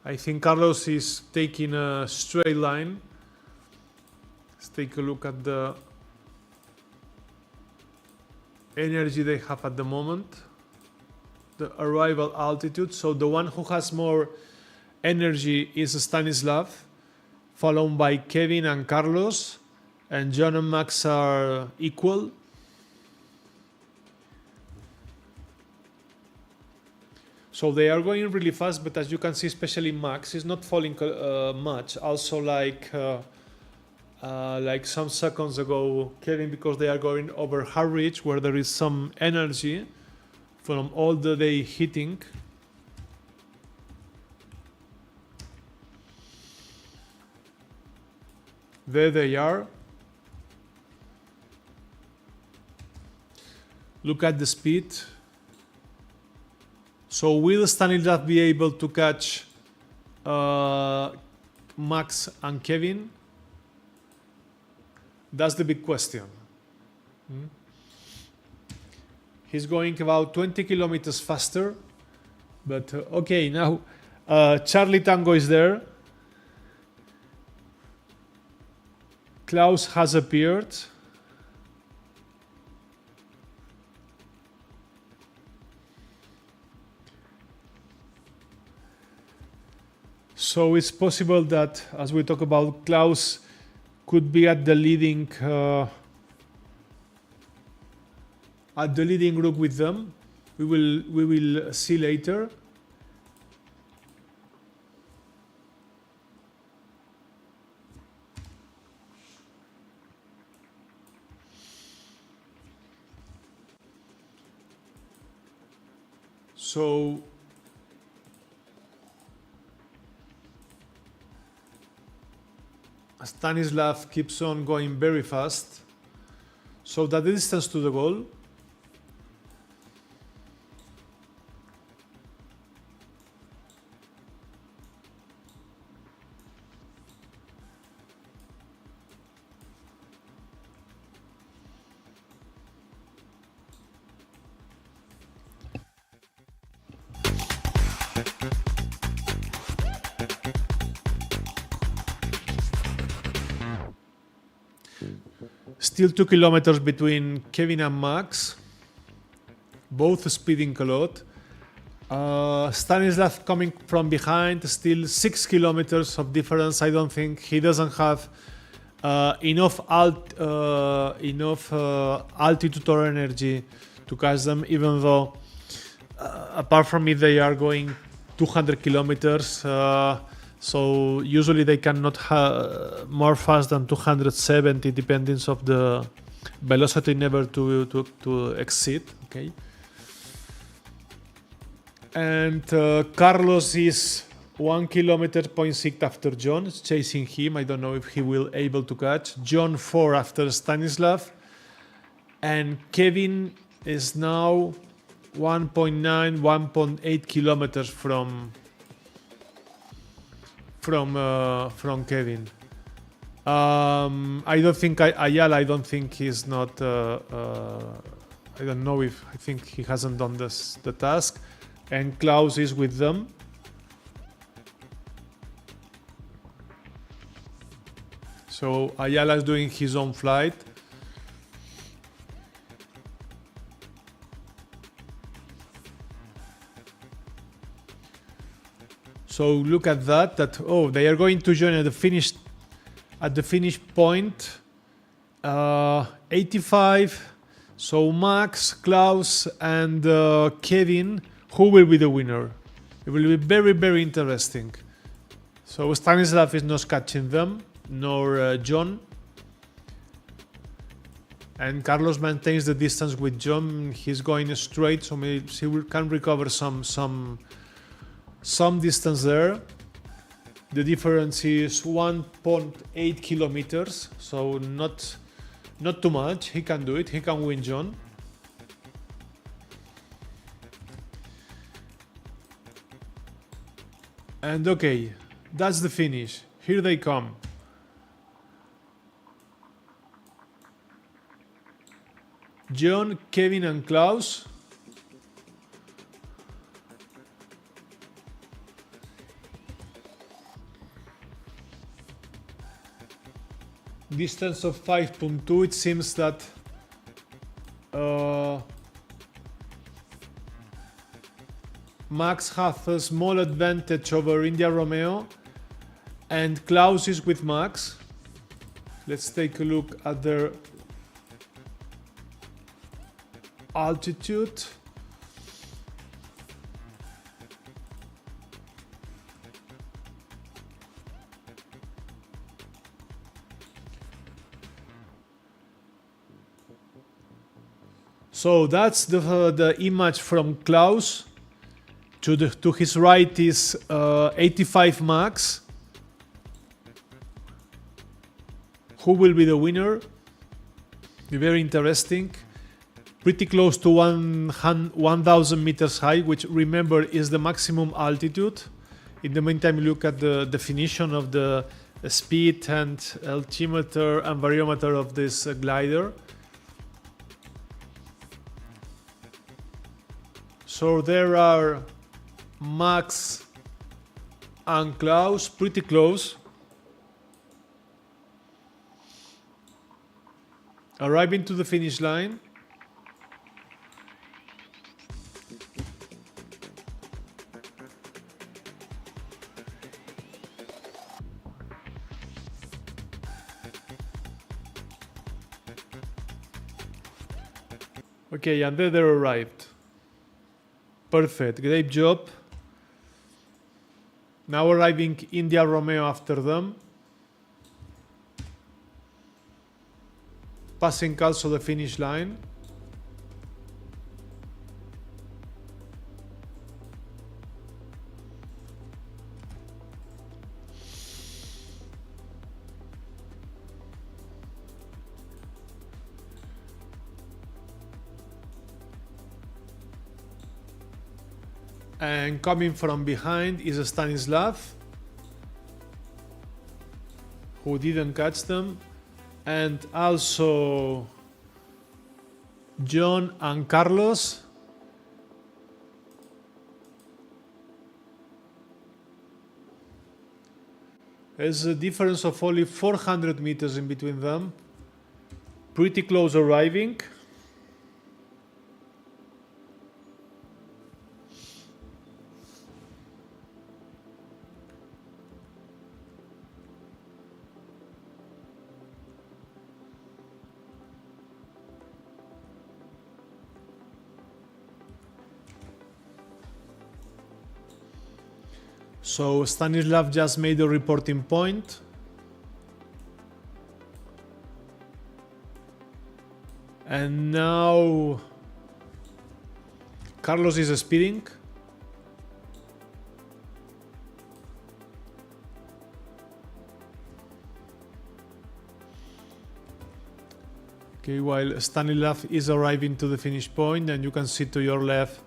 I think Carlos is taking a straight line. Let's take a look at the energy they have at the moment. The arrival altitude. So the one who has more energy is Stanislav, followed by Kevin and Carlos. And John and Max are equal. So they are going really fast, but as you can see, especially Max is not falling much. Also, like some seconds ago, Kevin, because they are going over Harwich, where there is some energy from all the day hitting. There they are. Look at the speed. So will Stanislav be able to catch Max and Kevin? That's the big question. He's going about 20 kilometers faster. But okay, now Charlie Tango is there. Klaus has appeared. So it's possible that, as we talk about, Klaus could be at the leading group with them. We will see later. So Stanislav keeps on going very fast. So that the distance to the goal. Still 2 kilometers between Kevin and Max, both speeding a lot. Stanislav coming from behind, still 6 kilometers of difference. I don't think he doesn't have enough altitude or energy to catch them, even though apart from it they are going 200 kilometers. So usually they cannot more fast than 270, depending of the velocity never to exceed. Okay. And Carlos is 1 kilometer 0.6 after John, is chasing him. I don't know if he will able to catch. John 4 after Stanislav. And Kevin is now 1.9, 1.8 kilometers from Kevin. I don't think Ayala. I don't think he's not. I don't know if I think he hasn't done the task. And Klaus is with them. So Ayala is doing his own flight. So look at that. They are going to join at the finish point. 85. So Max, Klaus, and Kevin. Who will be the winner? It will be very, very interesting. So Stanislav is not catching them, nor John. And Carlos maintains the distance with John. He's going straight, so maybe he can recover some distance there. The difference is 1.8 kilometers, so not too much. He can do it. He can win John. And okay, that's the finish. Here they come. John, Kevin, and Klaus. Distance of 5.2. It seems that Max has a small advantage over India Romeo, and Klaus is with Max. Let's take a look at their altitude. So that's the image from Klaus. To his right is 85 Max. Who will be the winner? Be very interesting. Pretty close to 1,000 meters high, which remember is the maximum altitude. In the meantime, look at the definition of the speed and altimeter and variometer of this glider. So there are Max and Klaus pretty close. Arriving to the finish line. Okay, and then they arrived. Perfect, great job. Now arriving India Romeo after them. Passing also the finish line. And coming from behind is Stanislav, who didn't catch them, and also John and Carlos. There's a difference of only 400 meters in between them. Pretty close arriving. So Stanislav just made a reporting point. And now Carlos is speeding. Okay, while Stanislav is arriving to the finish point, and you can see to your left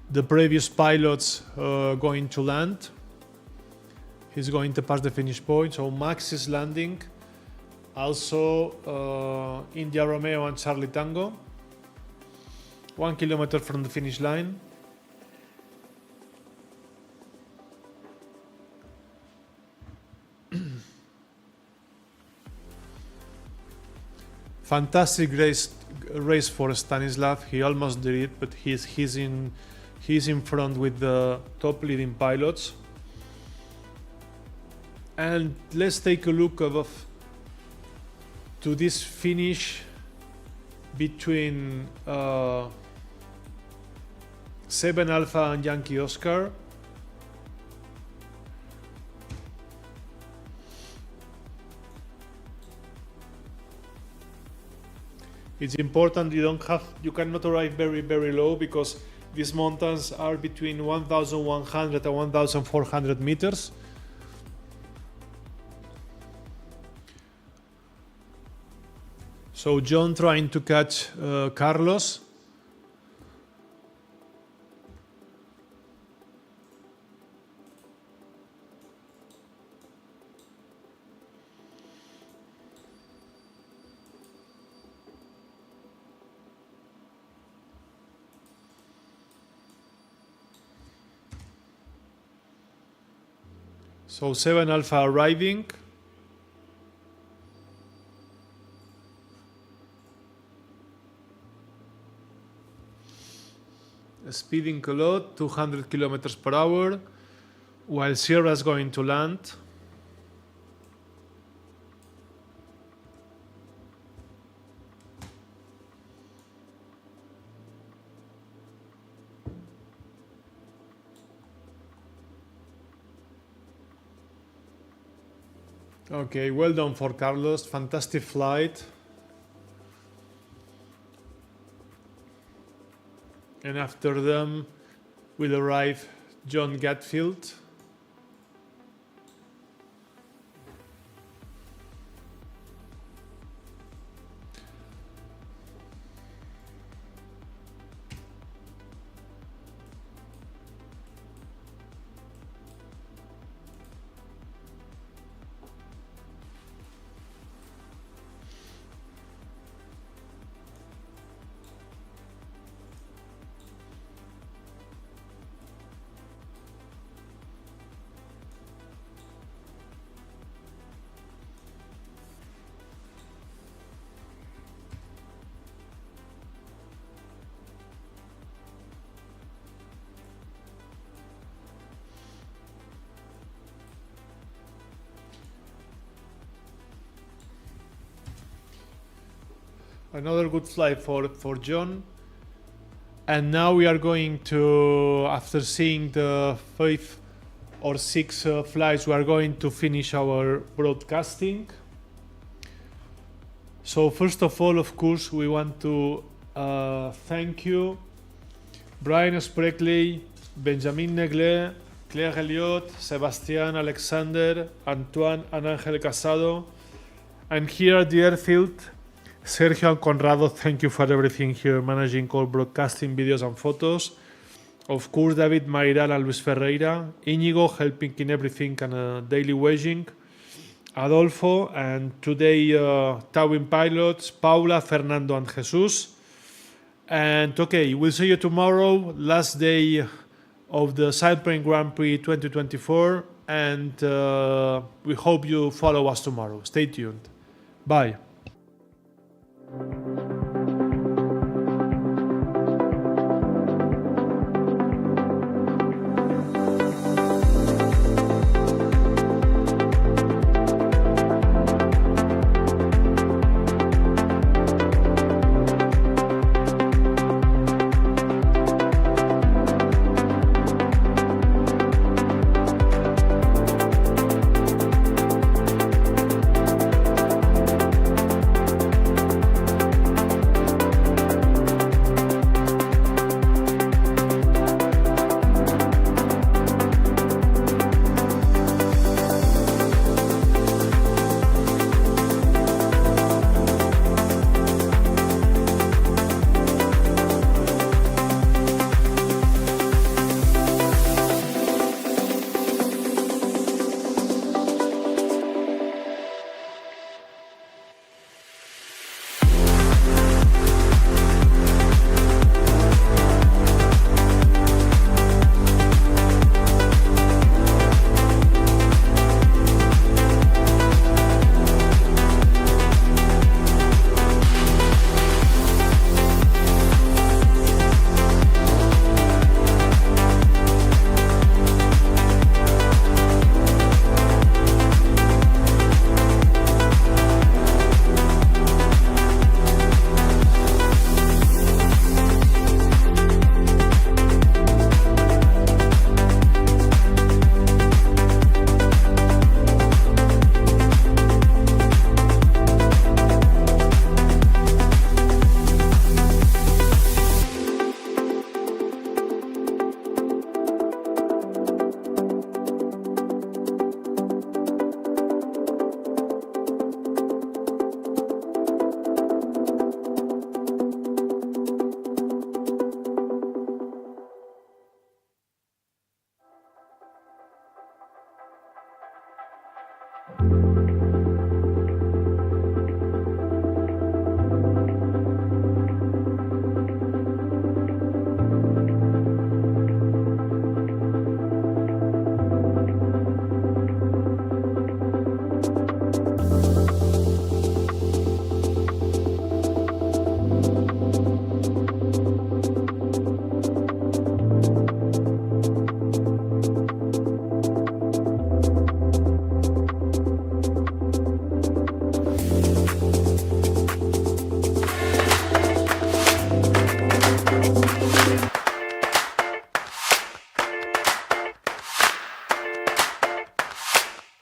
the previous pilots going to land. He's going to pass the finish point, so Max is landing. Also India Romeo and Charlie Tango. 1 kilometer from the finish line. Fantastic race for Stanislav. He almost did it, but he's in front with the top leading pilots. And let's take a look to this finish between 7 Alpha and Yankee Oscar. It's important you cannot arrive very low, because these mountains are between 1,100 and 1,400 meters. So John trying to catch Carlos. So 7 Alpha arriving. Speeding a lot, 200 kilometers per hour, while Sierra is going to land. Okay, well done for Carlos, fantastic flight. And after them will arrive John Gatfield. Another good flight for John. And now we are going to, after seeing the 5 or 6 flights, we are going to finish our broadcasting. So first of all, of course, we want to thank you, Brian Spreckley, Benjamin Neglet, Claire Elliott, Sebastian Alexander, Antoine and Angel Casado, and here at the airfield, Sergio and Conrado, thank you for everything here, managing all broadcasting videos and photos. Of course, David Mairal and Luis Ferreira, Inigo helping in everything and daily waging, Adolfo, and today towing pilots, Paula, Fernando and Jesus. And okay, we'll see you tomorrow, last day of the Sailplane Grand Prix 2024, and we hope you follow us tomorrow. Stay tuned. Bye.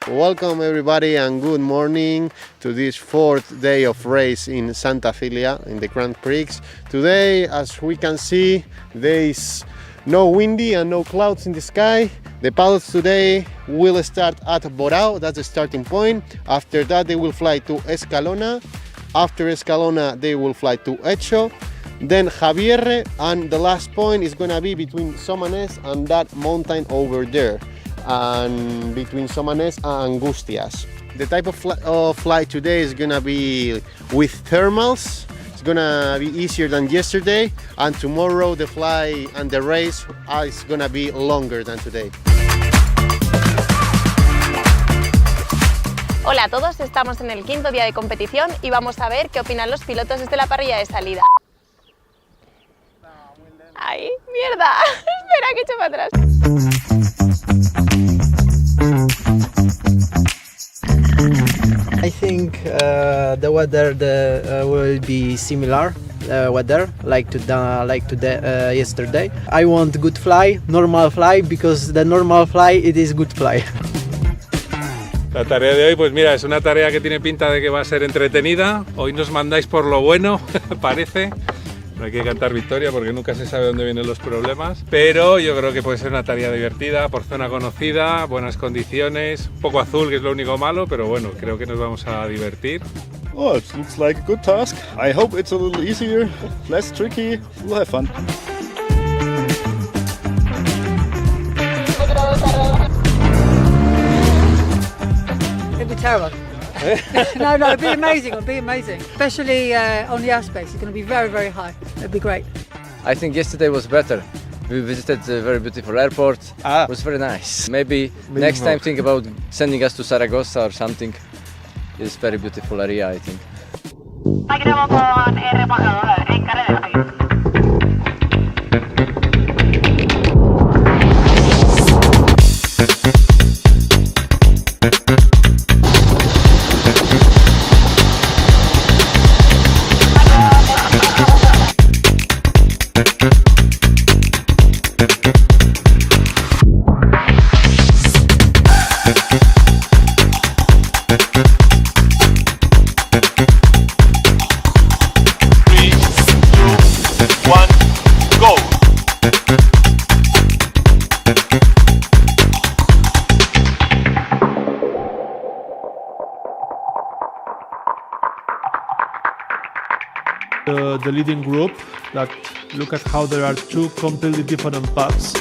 Welcome everybody and good morning to this fourth day of race in Santa Filia in the Grand Prix. Today, as we can see, there is no windy and no clouds in the sky. The pilots today will start at Borao, that's the starting point. After that they will fly to Escalona. After Escalona they will fly to Echo, then Javierre, and the last point is gonna be between Somanes and that mountain over there, and between Somanes and Angustias. The type of flight today is gonna be with thermals. It's gonna be easier than yesterday, and tomorrow the flight and the race is gonna be longer than today. Hola a todos, estamos en el quinto día de competición y vamos a ver qué opinan los pilotos desde la parrilla de salida. ¡Ay, mierda! Espera, que he hecho para atrás. I think the weather will be similar weather like today, yesterday. I want good fly, normal fly, because the normal fly it is good fly. La tarea de hoy, pues mira, es una tarea que tiene pinta de que va a ser entretenida. Hoy nos mandáis por lo bueno, parece. No hay que cantar victoria porque nunca se sabe dónde vienen los problemas, pero yo creo que puede ser una tarea divertida, por zona conocida, buenas condiciones, un poco azul, que es lo único malo, pero bueno, creo que nos vamos a divertir. Oh, it looks like a good task. I hope it's a little easier, less tricky. We'll have fun. It'd be terrible. No, it'd be amazing. It'd be amazing, especially on the airspace. It's going to be very, very high. It'd be great. I think yesterday was better. We visited a very beautiful airport. It was very nice. Maybe next time think about sending us to Zaragoza or something. It's very beautiful area, I think. The leading group, that look at how there are two completely different paths.